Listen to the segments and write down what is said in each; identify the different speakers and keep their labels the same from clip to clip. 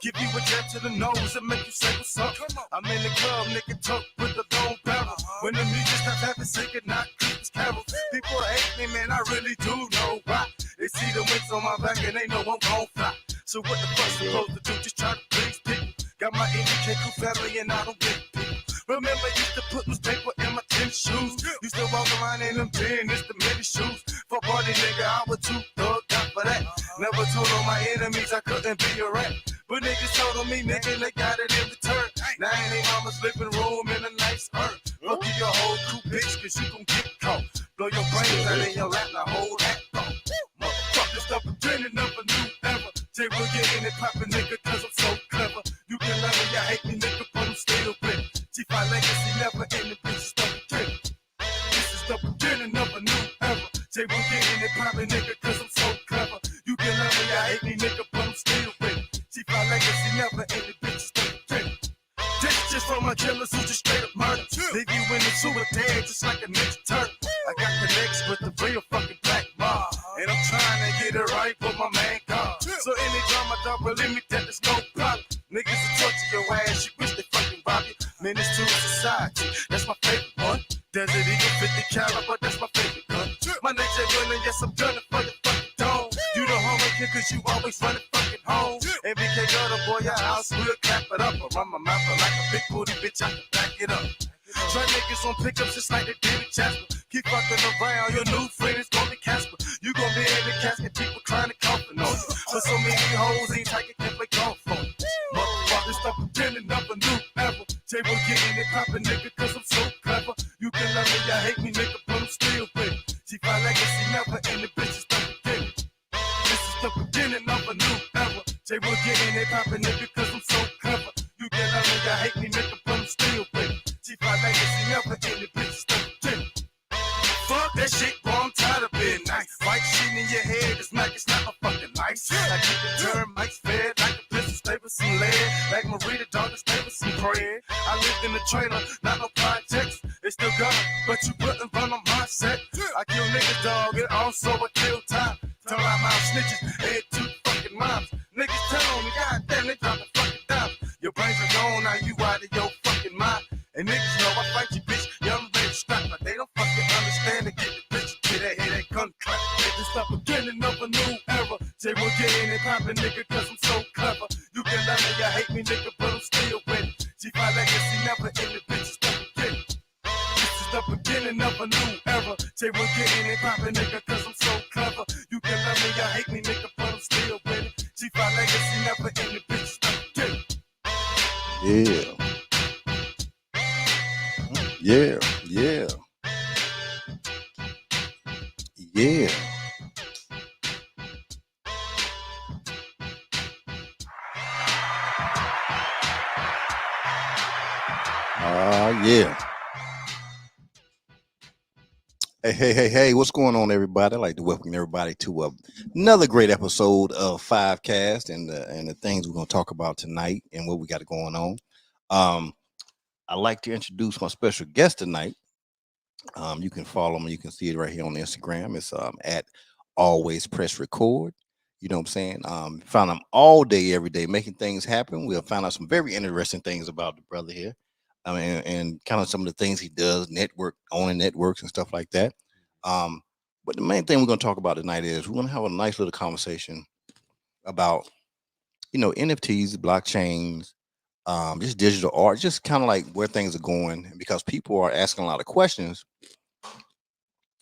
Speaker 1: Give you a jab to the nose and make you say what's up. I'm in the club, nigga, talk with the long barrel. When the music stops having singing, not Christmas carols. People hate me, man, I really do know why. They see the wings on my back and they know I'm gon' fly. So what the fuck supposed to do? Just try to please people. Got my NDK crew family and I don't get people. Remember, used to put newspaper in my tennis shoes. Used to walk around in them tennis, the mini shoes. For party, nigga, I was too thugged out for that. Never told all my enemies I couldn't be a rat. But niggas told on me, nigga, they got it in return. Now in they mama's living room in a nice earth. Fuck you your whole crew, bitch, cause you gon' get caught. Blow your brains out in your lap, now hold that thought. Motherfuckers stop pretending of a new era. Jay will get in and poppin', nigga, cause I'm so clever. You can love me, I hate me, nigga, but I'm still with it. G5 legacy never ending, bitches don't begin. This is the beginning of a new era. Jay will get in and poppin', nigga, cause I'm so clever. You can love me, I hate me, nigga, but I'm still with it. G5 legacy never ending, bitches don't begin. This just for my killers who just straight up murder. Leave you in the sewer dead just like a ninja turtle. I got connects with the real fucking black mob. And I'm trying to get it right for my man God. So anytime I don't believe me, that there's no problem. Niggas will torture your ass, you wish they fucking rob you. Menace to society, that's my favorite one. Desert Eagle 50 caliber, that's my favorite gun. My nature running, yes I'm gunning for your fucking dome. You the homie kid cause you always running fucking home. MBK got a boy, your house, we'll clap it up. I run my mouth like a big booty bitch, I can back it up. Try niggas on pickups just like they did in Jasper. Keep fucking around, your new friend is gonna be Casper. You gonna be in the casket, people crying and coughing on you. But so many hoes ain't tight, can't play golf for you. Motherfuckers stop pretending of a new era. Jay will get in and poppin', nigga, cause I'm so clever. You can love me, I hate me, nigga, but I'm still with it. G5 legacy never ending, bitches don't begin it. This is the beginning of a new era. Jay will get in and poppin', nigga, cause I'm so clever. You can love me, I hate me, nigga, but I'm still with it. G5 legacy never ending, bitches don't begin it. Fuck that shit, bro, I'm tired of being nice. White shit in your head, this mic is not a fucking nice. I keep the termites fed, like the pistol stay with some lead. Like Marita, dog, stay with some bread. I lived in the trailer, not no projects. They still got it, but you wouldn't run on my set. I kill niggas, dog, and also I kill time. Turn out my snitches, head to fucking moms. Niggas tell on me, goddamn, they drop the fucking dime. Your brains are gone, now you out of your fucking mind. And niggas know I fight you, bitch, young bitch, strap, but they don't fucking understand to get the bitch, get that head, that gun clap. Niggas stop beginning of a new era. Jay will get in and poppin', nigga, cause I'm so clever. You can love me, I hate me, nigga, but I'm still with it. G5 legacy never ending, bitches don't begin it. This is the beginning of a new era. Jay will get in and poppin', nigga, cause I'm so clever. You can love me, I hate me, nigga, but I'm still with it. G5 legacy never ending, bitches don't begin it.
Speaker 2: Yeah. Yeah, yeah. Yeah. Yeah. Hey, what's going on, everybody? I'd like to welcome everybody to another great episode of Fivecast and the things we're going to talk about tonight and what we got going on. I'd like to introduce my special guest tonight. You can follow him. You can see it right here on Instagram. It's at Always Press Record. You know what I'm saying? Found him all day, every day, making things happen. We'll find out some very interesting things about the brother here. And kind of some of the things he does, owning networks and stuff like that. But the main thing we're going to talk about tonight is we're going to have a nice little conversation about, NFTs, blockchains, just digital art, just kind of like where things are going, because people are asking a lot of questions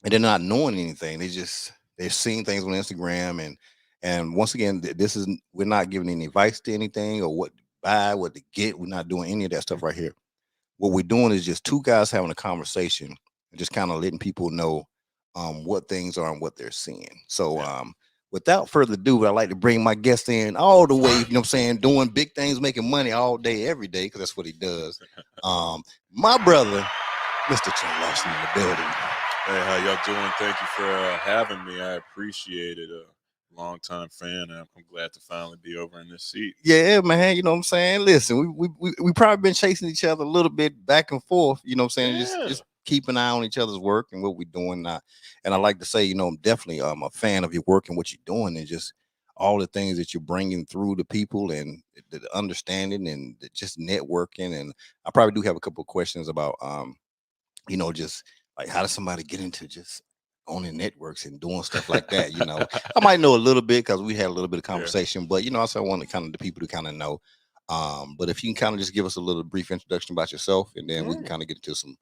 Speaker 2: and they're not knowing anything. They're seeing things on Instagram, and once again, we're not giving any advice to anything or what to buy, what to get. We're not doing any of that stuff right here. What we're doing is just two guys having a conversation and just kind of letting people know what things are and what they're seeing. So without further ado, I'd like to bring my guest in all the way, doing big things, making money all day, every day, because that's what he does. My brother, Mr. Lawson in the building.
Speaker 3: Hey, how y'all doing? Thank you for having me. I appreciate it. longtime fan. I'm glad to finally be over in this seat.
Speaker 2: Yeah, man. You know what I'm saying? Listen, we probably been chasing each other a little bit back and forth. You know what I'm saying?
Speaker 3: Yeah.
Speaker 2: Just keep an eye on each other's work and what we're doing. And I like to say, you know, I'm definitely a fan of your work and what you're doing, and just all the things that you're bringing through to people, and the understanding, and just networking. And I probably do have a couple of questions about you know, just like how does somebody get into just owning networks and doing stuff like that? You know, I might know a little bit because we had a little bit of
Speaker 3: Yeah.
Speaker 2: conversation, but you know, also I want to kind of the people to kind of know. But if you can kind of just give us a little brief introduction about yourself, and then we can
Speaker 3: Mm.
Speaker 2: kind of get into some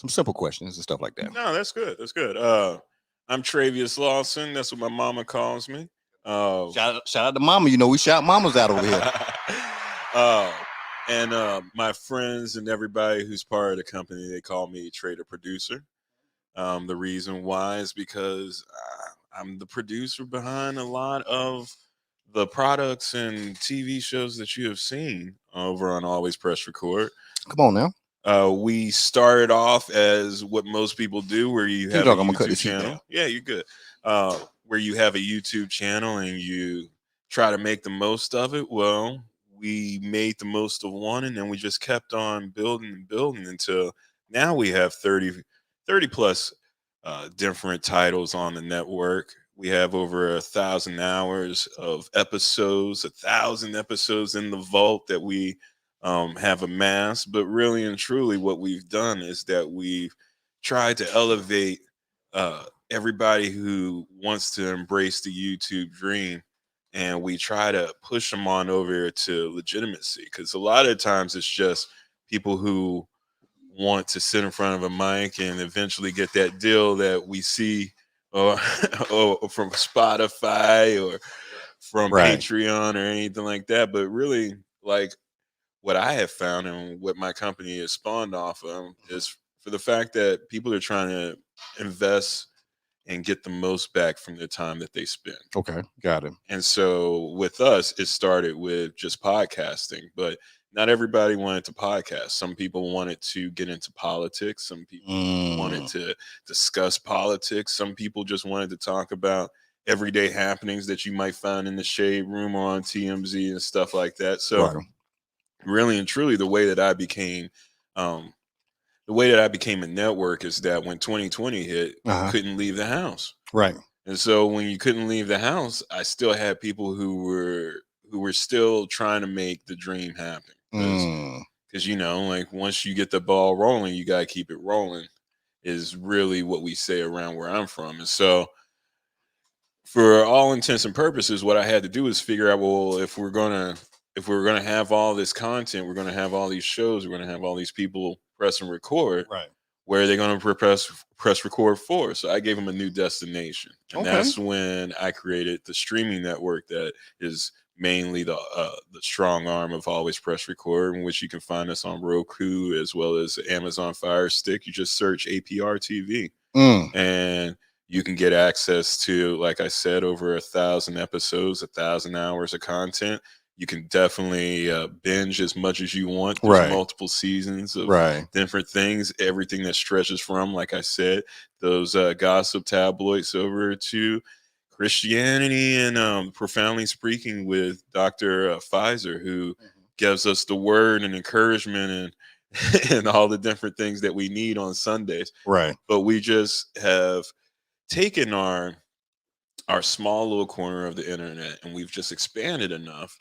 Speaker 2: simple questions and stuff like that.
Speaker 3: No, that's good. That's good. I'm Travius Lawson. That's what my mama calls me.
Speaker 2: Shout out to Mama. You know, we shout mamas out over here.
Speaker 3: uh, and my friends and everybody who's part of the company, they call me trader producer. The reason why is because I'm the producer behind a lot of the products and TV shows that you have seen over on Always Press Record.
Speaker 2: Come on now.
Speaker 3: We started off as what most people do, where you
Speaker 2: Keep
Speaker 3: have a
Speaker 2: talking. I'm gonna cut
Speaker 3: YouTube
Speaker 2: this heat
Speaker 3: channel.
Speaker 2: down.
Speaker 3: Yeah, you're good. Where you have a YouTube channel and you try to make the most of it. Well, we made the most of one, and then we just kept on building and building until now we have 30 plus different titles on the network. We have over 1,000 hours of episodes, 1,000 episodes in the vault that we have amassed. But really and truly, what we've done is that we've tried to elevate everybody who wants to embrace the YouTube dream. And we try to push them on over to legitimacy, because a lot of times it's just people who want to sit in front of a mic and eventually get that deal that we see, or, or from Spotify or from
Speaker 2: Right.
Speaker 3: Patreon or anything like that. But really, like, what I have found and what my company is spawned off of is for the fact that people are trying to invest and get the most back from the time that they spend.
Speaker 2: Okay, got it.
Speaker 3: And so with us, it started with just podcasting, but not everybody wanted to podcast. Some people wanted to get into politics. Some people wanted to discuss politics. Some people just wanted to talk about everyday happenings that you might find in the shade room or on TMZ and stuff like that. So
Speaker 2: Right.
Speaker 3: really and truly, um, the way that I became a network is that when 2020 hit,
Speaker 2: Uh-huh.
Speaker 3: couldn't leave the house.
Speaker 2: Right.
Speaker 3: And so when you couldn't leave the house, I still had people who were still trying to make the dream happen. Because you know, like, once you get the ball rolling, you gotta keep it rolling, is really what we say around where I'm from. And so for all intents and purposes, what I had to do is figure out, well, if we're gonna have all this content, we're gonna have all these shows, we're gonna have all these people press and record.
Speaker 2: Right.
Speaker 3: Where are they going to press record for? So I gave them a new destination, and that's when I created the streaming network that is mainly the strong arm of Always Press Record, in which you can find us on Roku as well as Amazon Fire Stick. You just search APR TV, and you can get access to, like I said, over 1,000 episodes, 1,000 hours of content. You can definitely binge as much as you want. There's multiple seasons of different things, everything that stretches from, like I said, those gossip tabloids over to Christianity and Profoundly Speaking with Dr. Pfizer, who gives us the word and encouragement and and all the different things that we need on Sundays.
Speaker 2: Right.
Speaker 3: But we just have taken our small little corner of the internet, and we've just expanded enough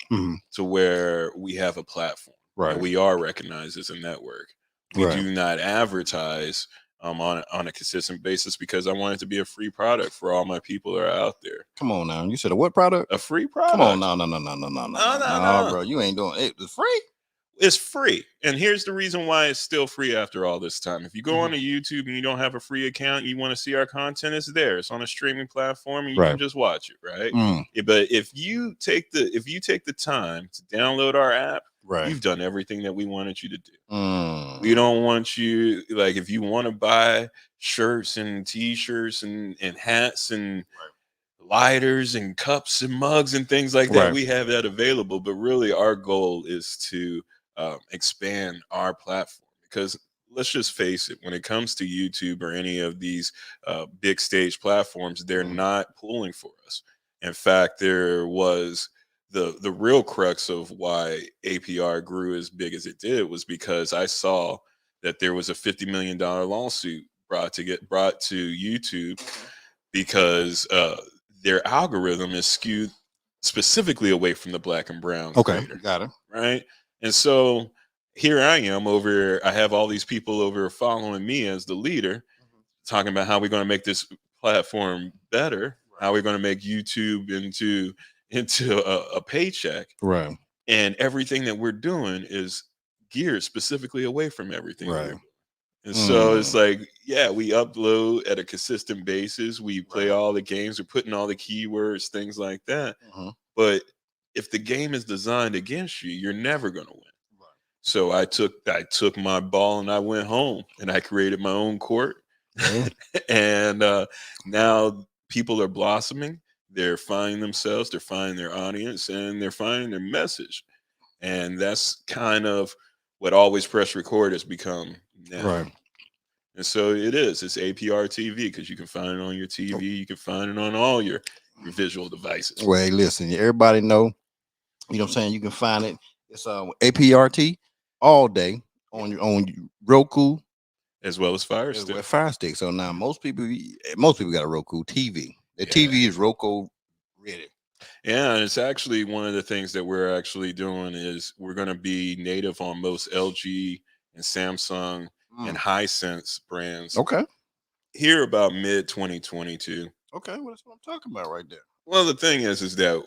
Speaker 3: to where we have a platform.
Speaker 2: Right.
Speaker 3: And we are recognized as a network. We do not advertise on a consistent basis, because I want it to be a free product for all my people that are out there.
Speaker 2: Come on now. You said a what product?
Speaker 3: A free product.
Speaker 2: Come on, no, bro. You ain't doing it. It's free.
Speaker 3: It's free. And here's the reason why it's still free after all this time. If you go on to YouTube and you don't have a free account, you want to see our content, it's there. It's on a streaming platform, and you can just watch it, right? But if you take the time to download our app, you've done everything that we wanted you to do. We don't want you, like, if you want to buy shirts and t-shirts and hats and lighters and cups and mugs and things like that, we have that available. But really, our goal is to expand our platform, because let's just face it, when it comes to YouTube or any of these big stage platforms, they're not pulling for us. In fact, there was the real crux of why APR grew as big as it did was because I saw that there was a $50 million lawsuit brought to YouTube because their algorithm is skewed specifically away from the black and brown
Speaker 2: Okay,
Speaker 3: creator,
Speaker 2: got it.
Speaker 3: right? And so here I am I have all these people over following me as the leader, talking about how we're going to make this platform better, how we're going to make YouTube into a paycheck,
Speaker 2: Right,
Speaker 3: and everything that we're doing is geared specifically away from everything that we're
Speaker 2: right.
Speaker 3: doing. And so it's like, yeah, we upload at a consistent basis. We play
Speaker 2: Right.
Speaker 3: all the games. We're putting all the keywords, things like that.
Speaker 2: Mhm.
Speaker 3: But if the game is designed against you, you're never going to win.
Speaker 2: Right.
Speaker 3: So I took my ball and I went home and I created my own court.
Speaker 2: Okay.
Speaker 3: And now people are blossoming. They're finding themselves. They're finding their audience, and they're finding their message. And that's kind of what Always Press Record has become now.
Speaker 2: Right.
Speaker 3: And so it's APR TV because you can find it on your TV, you can find it on all your visual devices.
Speaker 2: Well, hey, listen, everybody know, you know what I'm saying? You can find it. It's APRT all day on Roku
Speaker 3: As well as Fire
Speaker 2: as
Speaker 3: Stick.
Speaker 2: well, Fire Stick. So now most people got a Roku TV. The
Speaker 3: Yeah.
Speaker 2: TV is Roku ready.
Speaker 3: Yeah, and it's actually one of the things that we're actually doing is we're going to be native on most LG and Samsung and Hisense brands.
Speaker 2: Okay.
Speaker 3: Here about mid 2022.
Speaker 2: Okay, well, that's what I'm talking about right there.
Speaker 3: Well, the thing is that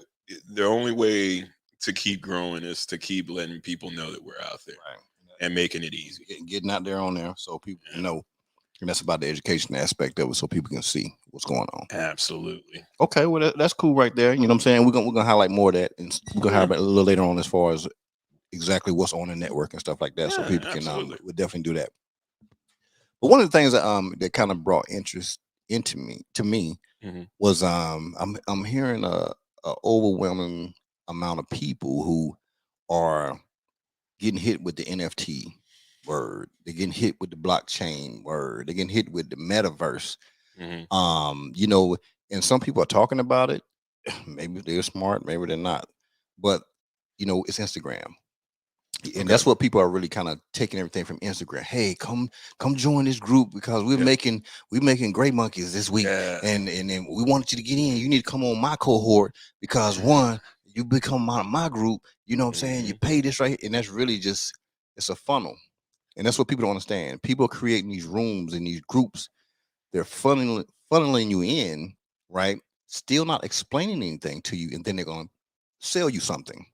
Speaker 3: the only way to keep growing is to keep letting people know that we're out there and making it easy.
Speaker 2: Getting out there on there so people know. And that's about the education aspect of it, so people can see what's going on.
Speaker 3: Absolutely.
Speaker 2: Okay, well that's cool right there. You know what I'm saying? We're gonna highlight more of that, and we're gonna highlight a little later on as far as exactly what's on the network and stuff like that, so people can we'll definitely do that. But one of the things that kind of brought interest to me was I'm hearing a overwhelming amount of people who are getting hit with the NFT word. They're getting hit with the blockchain word. They're getting hit with the metaverse. You know, and some people are talking about it. Maybe they're smart, maybe they're not. But you know, it's Instagram. And that's what people are really kind of taking everything from Instagram. Hey, come join this group because we're making Gray Monkeys this week. And then we want you to get in. You need to come on my cohort because one, you become my group, you know what I'm saying? You pay this right. And that's really just it's a funnel. And that's what people don't understand. People are creating these rooms and these groups. They're funneling you in, right? Still not explaining anything to you, and then they're going to sell you something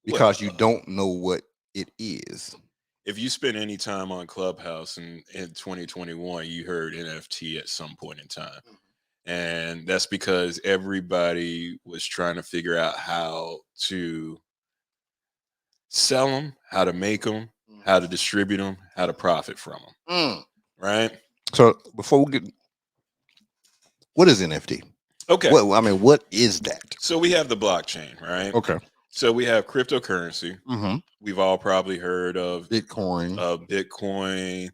Speaker 2: because you don't know what it is.
Speaker 3: If you spend any time on Clubhouse in 2021, you heard NFT at some point in time. And that's because everybody was trying to figure out how to sell them, how to make them, how to distribute them, how to profit from them. Right?
Speaker 2: So before we get, what is NFT?
Speaker 3: Okay.
Speaker 2: What is that?
Speaker 3: So we have the blockchain, right?
Speaker 2: Okay.
Speaker 3: So we have cryptocurrency. We've all probably heard of
Speaker 2: Bitcoin.
Speaker 3: Bitcoin.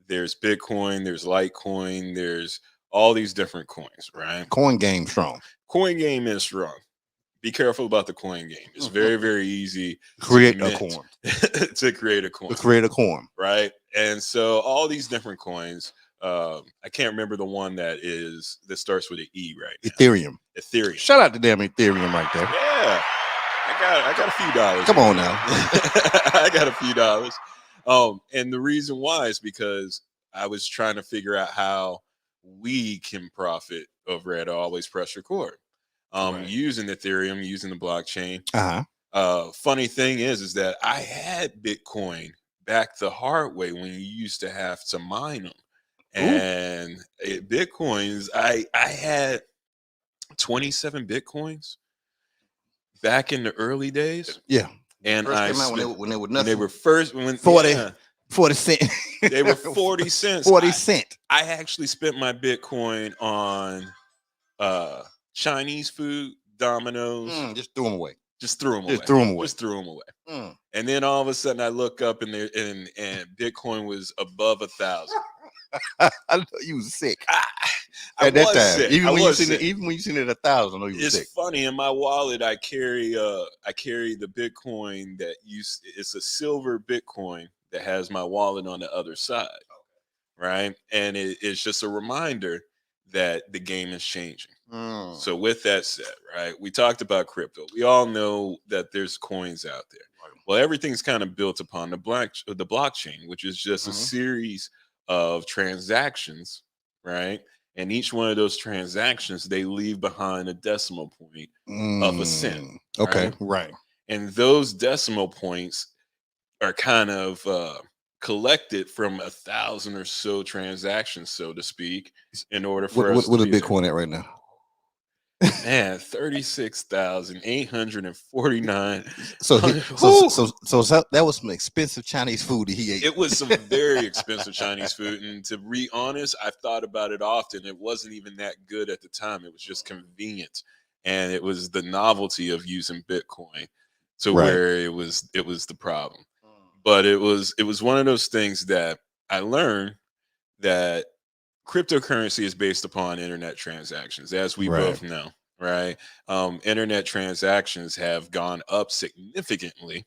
Speaker 3: There's Bitcoin. There's Litecoin. There's all these different coins, right?
Speaker 2: Coin game strong.
Speaker 3: Coin game is strong. Be careful about the coin game. It's very, very easy
Speaker 2: to create a coin.
Speaker 3: To create a coin.
Speaker 2: To create a coin.
Speaker 3: Right. And so all these different coins. I can't remember the one that starts with an E right now.
Speaker 2: Ethereum.
Speaker 3: Shout
Speaker 2: out to damn Ethereum right there.
Speaker 3: Yeah. I got a few dollars.
Speaker 2: Come on now.
Speaker 3: I got a few dollars. And the reason why is because I was trying to figure out how we can profit over at Always Press Record. Using Ethereum, using the blockchain. Funny thing is that I had Bitcoin back the hard way when you used to have to mine them. And Bitcoins, I had 27 Bitcoins back in the early days.
Speaker 2: Yeah.
Speaker 3: And
Speaker 2: when they were nothing.
Speaker 3: They were first when
Speaker 2: 40 cent.
Speaker 3: They were 40 cents.
Speaker 2: 40 cent.
Speaker 3: I actually spent my Bitcoin on Chinese food, Domino's.
Speaker 2: Just threw them away.
Speaker 3: Just threw them away. And then all of a sudden I look up and Bitcoin was above 1,000.
Speaker 2: I know you was sick
Speaker 3: I
Speaker 2: at that
Speaker 3: was
Speaker 2: time.
Speaker 3: sick.
Speaker 2: Even
Speaker 3: I
Speaker 2: when you
Speaker 3: was
Speaker 2: seen
Speaker 3: sick.
Speaker 2: it, even when you seen it at 1,000, I know you was
Speaker 3: It's
Speaker 2: sick.
Speaker 3: funny, in my wallet I carry the Bitcoin that it's a silver Bitcoin that has my wallet on the other side, right? And it's just a reminder that the game is changing.
Speaker 2: Mm.
Speaker 3: So with that said, right, we talked about crypto. We all know that there's coins out there.
Speaker 2: Right.
Speaker 3: Well, everything's kind of built upon the blockchain, which is just a
Speaker 2: Mhm.
Speaker 3: series of transactions, right? And each one of those transactions, they leave behind a decimal point of a cent,
Speaker 2: Okay,
Speaker 3: right?
Speaker 2: right.
Speaker 3: And those decimal points are kind of collected from 1,000 or so transactions, so to speak, in order
Speaker 2: What
Speaker 3: for us
Speaker 2: what
Speaker 3: to
Speaker 2: what is
Speaker 3: be there.
Speaker 2: Bitcoin at right now?
Speaker 3: Man, 36,849.
Speaker 2: So he
Speaker 3: Whew.
Speaker 2: so that was some expensive Chinese food that he ate.
Speaker 3: It was some very expensive Chinese food. And to be honest, I've thought about it often. It wasn't even that good at the time. It was just convenient. And it was the novelty of using Bitcoin to
Speaker 2: Right.
Speaker 3: where it was the problem. But it was one of those things that I learned that cryptocurrency is based upon internet transactions, as we
Speaker 2: Right.
Speaker 3: both know, right? Internet transactions have gone up significantly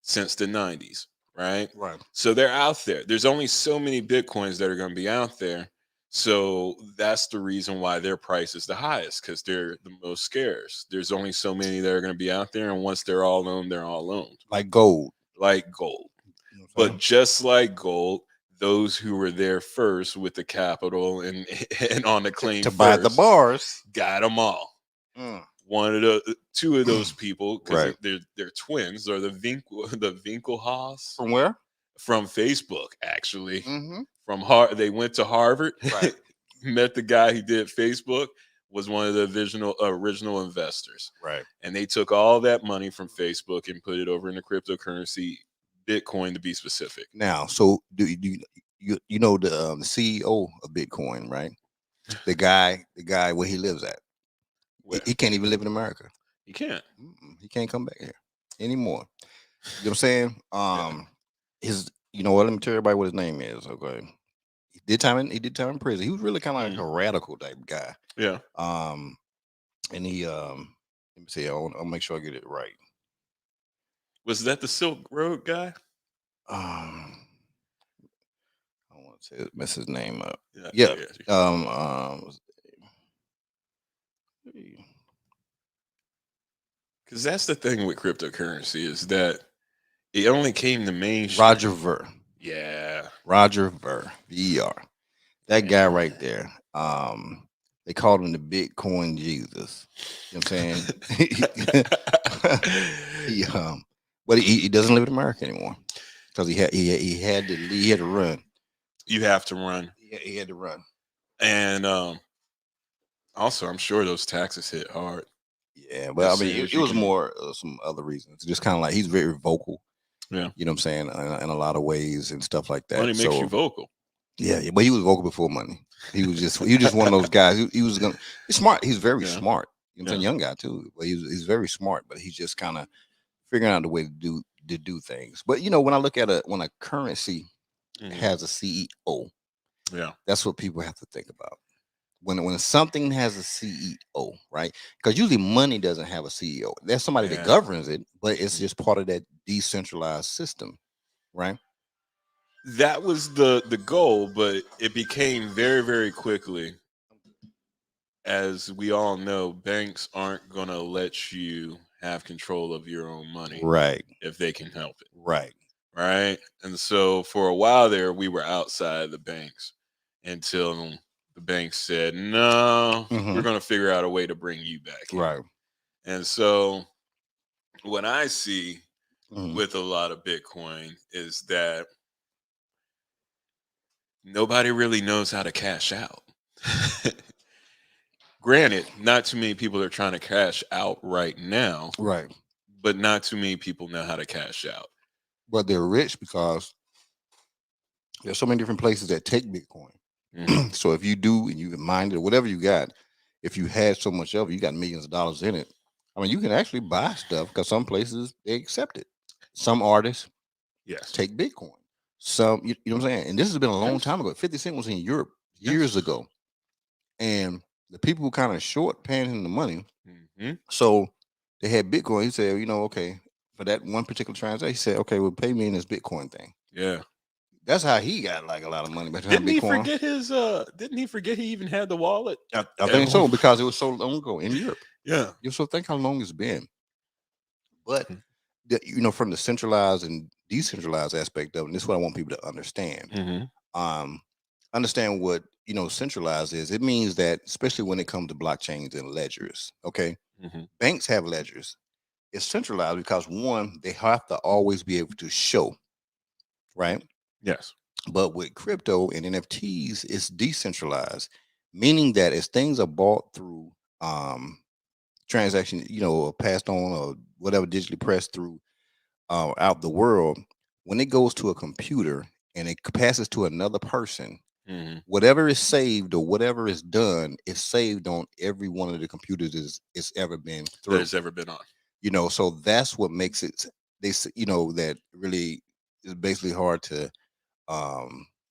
Speaker 3: since the 90s, right?
Speaker 2: Right.
Speaker 3: So they're out there. There's only so many Bitcoins that are going to be out there. So that's the reason why their price is the highest, because they're the most scarce. There's only so many that are going to be out there. And once they're all owned, they're all owned,
Speaker 2: Like gold.
Speaker 3: like gold.
Speaker 2: You know what I'm
Speaker 3: But
Speaker 2: saying?
Speaker 3: just like gold, those who were there first with the capital and and on the claim
Speaker 2: To buy the
Speaker 3: first
Speaker 2: bars.
Speaker 3: got them all.
Speaker 2: Mm.
Speaker 3: One of the two of those people, because
Speaker 2: Right.
Speaker 3: they're twins, or the Winkelhaus
Speaker 2: From where?
Speaker 3: from Facebook, actually.
Speaker 2: Mm-hmm.
Speaker 3: They went to Harvard,
Speaker 2: Right.
Speaker 3: met the guy who did Facebook, was one of the original investors,
Speaker 2: Right.
Speaker 3: and they took all that money from Facebook and put it over into cryptocurrency, Bitcoin to be specific.
Speaker 2: Now, so you know the CEO of Bitcoin, right? The guy where he lives at.
Speaker 3: Where
Speaker 2: He can't even live in America.
Speaker 3: you can't.
Speaker 2: He can't come back here anymore. You know what I'm saying?
Speaker 3: Yeah.
Speaker 2: His, you know what? Let me tell everybody what his name is. Okay, he did time in prison. He was really kind of like a radical type guy.
Speaker 3: Yeah.
Speaker 2: And he let me see. I'll make sure I get it right.
Speaker 3: Was that the Silk Road guy?
Speaker 2: I don't want to mess his name up.
Speaker 3: Yeah.
Speaker 2: Yeah.
Speaker 3: Yeah. Because that's the thing with cryptocurrency, is that it only came to mainstream.
Speaker 2: Roger Ver.
Speaker 3: Yeah.
Speaker 2: Roger Ver. VER. That guy right there. They called him the Bitcoin Jesus. You know what I'm saying? But he doesn't live in America anymore because he had to run.
Speaker 3: You have to run.
Speaker 2: He had to run.
Speaker 3: And also, I'm sure those taxes hit hard.
Speaker 2: Yeah, but
Speaker 3: As
Speaker 2: I mean,
Speaker 3: soon as
Speaker 2: it
Speaker 3: you
Speaker 2: was
Speaker 3: can-
Speaker 2: more some other reasons. Just kind of like he's very vocal.
Speaker 3: Yeah.
Speaker 2: You know what I'm saying, in a lot of ways and stuff like that.
Speaker 3: Money makes
Speaker 2: So,
Speaker 3: you vocal.
Speaker 2: yeah, but he was vocal before money. He was just one of those guys. He's smart. He's very
Speaker 3: Yeah.
Speaker 2: smart. You know what I'm saying?
Speaker 3: Yeah.
Speaker 2: Young guy too, but he's very smart. But he's just kind of figuring out a way to do things. But you know, when I look at when a currency
Speaker 3: Mhm.
Speaker 2: has a CEO,
Speaker 3: Yeah.
Speaker 2: that's what people have to think about. When something has a CEO, right? Because usually money doesn't have a CEO. There's somebody that
Speaker 3: Yeah.
Speaker 2: governs it, but it's
Speaker 3: Mhm.
Speaker 2: just part of that decentralized system, right?
Speaker 3: That was the goal, but it became very, very quickly, as we all know, banks aren't going to let you have control of your own money
Speaker 2: Right,
Speaker 3: if they can help it.
Speaker 2: right.
Speaker 3: Right. And so for a while there, we were outside the banks until the banks said, no, we're
Speaker 2: Mhm.
Speaker 3: going to figure out a way to bring you back in.
Speaker 2: Right.
Speaker 3: And so what I see
Speaker 2: Mhm.
Speaker 3: with a lot of Bitcoin is that nobody really knows how to cash out. Granted, not too many people are trying to cash out right now,
Speaker 2: Right.
Speaker 3: but not too many people know how to cash out.
Speaker 2: But they're rich because there's so many different places that take Bitcoin.
Speaker 3: Mhm.
Speaker 2: So if you do and you mine it or whatever you got, if you had so much of it, you got millions of dollars in it. I mean, you can actually buy stuff because some places they accept it. Some artists
Speaker 3: Yes.
Speaker 2: take Bitcoin. Some, you know what I'm saying? And this has been a long
Speaker 3: Yes.
Speaker 2: time ago. 50 Cent was in Europe
Speaker 3: Yes.
Speaker 2: years ago. And the people were kind of short paying him the money.
Speaker 3: Hmm.
Speaker 2: So they had Bitcoin. He said, okay, for that one particular transaction, he said, okay, well, pay me in this Bitcoin thing.
Speaker 3: Yeah.
Speaker 2: That's how he got like a lot of money by
Speaker 3: Didn't he
Speaker 2: Bitcoin.
Speaker 3: forget his? Didn't he forget he even had the wallet?
Speaker 2: I think so because it was so long ago in Europe.
Speaker 3: Yeah.
Speaker 2: So think how long it's been. But
Speaker 3: Mhm.
Speaker 2: from the centralized and decentralized aspect of it, and this is what I want people to understand.
Speaker 3: Hmm.
Speaker 2: Understand what centralized is. It means that, especially when it comes to blockchains and ledgers. Okay,
Speaker 3: Hmm.
Speaker 2: banks have ledgers. It's centralized because one, they have to always be able to show, right?
Speaker 3: Yes.
Speaker 2: But with crypto and NFTs, it's decentralized, meaning that as things are bought through transaction, or passed on or whatever digitally pressed through out the world, when it goes to a computer and it passes to another person,
Speaker 3: Hmm.
Speaker 2: whatever is saved or whatever is done is saved on every one of the computers it's ever been
Speaker 3: That
Speaker 2: through.
Speaker 3: has ever been on.
Speaker 2: So that's what makes it. That really is basically hard to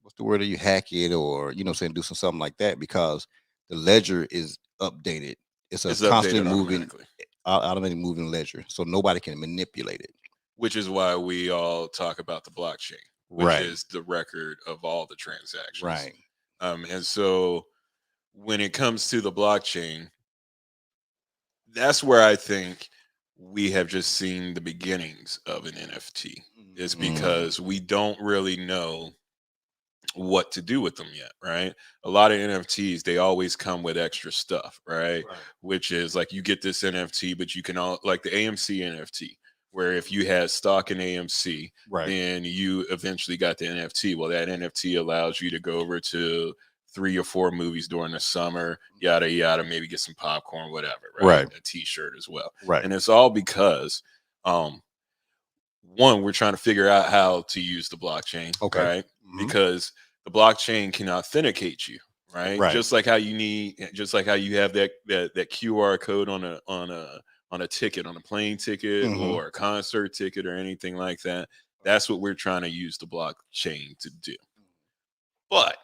Speaker 2: what's the word? You hack it or saying do something like that because the ledger is updated. It's a
Speaker 3: It's
Speaker 2: constantly
Speaker 3: updated
Speaker 2: moving,
Speaker 3: automatically,
Speaker 2: automatically moving ledger, so nobody can manipulate it.
Speaker 3: which is why we all talk about the blockchain, which
Speaker 2: Right.
Speaker 3: is the record of all the transactions.
Speaker 2: Right.
Speaker 3: And so when it comes to the blockchain, that's where I think we have just seen the beginnings of an NFT. Is
Speaker 2: Mhm.
Speaker 3: because we don't really know what to do with them yet, right? A lot of NFTs, they always come with extra stuff, right?
Speaker 2: Right.
Speaker 3: Which is like you get this NFT, but you can all like the AMC NFT, where if you had stock in AMC,
Speaker 2: Right.
Speaker 3: then you eventually got the NFT. Well, that NFT allows you to go over to 3 or 4 movies during the summer, yada yada, maybe get some popcorn, whatever, right?
Speaker 2: Right.
Speaker 3: A t-shirt as well.
Speaker 2: Right.
Speaker 3: And it's all because um one, we're trying to figure out how to use the blockchain,
Speaker 2: Okay.
Speaker 3: right?
Speaker 2: Mhm.
Speaker 3: Because the blockchain can authenticate you, right?
Speaker 2: Right.
Speaker 3: Just like how you have that QR code on a ticket, on a plane ticket
Speaker 2: Mhm.
Speaker 3: or a concert ticket or anything like that. That's what we're trying to use the blockchain to do. But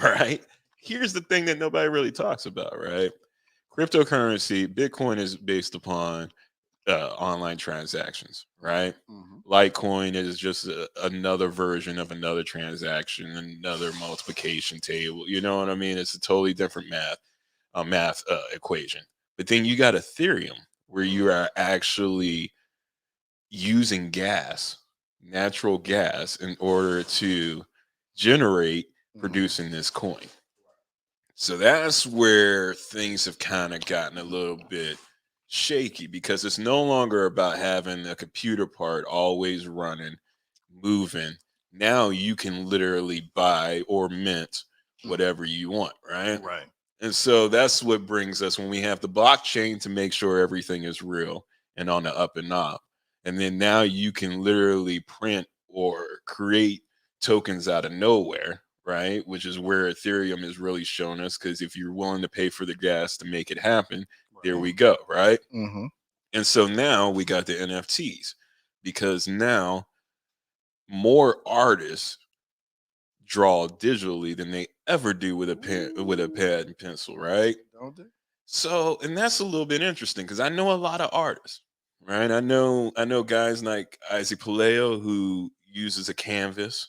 Speaker 3: right, here's the thing that nobody really talks about, right? Cryptocurrency, Bitcoin is based upon online transactions, right?
Speaker 2: Mhm.
Speaker 3: Litecoin is just another version of another transaction, another multiplication table. You know what I mean? It's a totally different math equation. But then you got Ethereum, where you are actually using gas, natural gas, in order to generate
Speaker 2: Mhm.
Speaker 3: producing this coin. So that's where things have kind of gotten a little bit shaky because it's no longer about having a computer part always running, moving. Now you can literally buy or mint whatever you want, right?
Speaker 2: Right.
Speaker 3: And so that's what brings us when we have the blockchain to make sure everything is real and on the up and up. And then now you can literally print or create tokens out of nowhere, right? Which is where Ethereum is really showing us because if you're willing to pay for the gas to make it happen, there
Speaker 2: Right.
Speaker 3: we go, right?
Speaker 2: Mhm.
Speaker 3: And so now we got the NFTs because now more artists draw digitally than they ever do with a pad and pencil, right?
Speaker 2: Don't they?
Speaker 3: So, and that's a little bit interesting because I know a lot of artists, right? I know guys like Isaac Paleo who uses a canvas.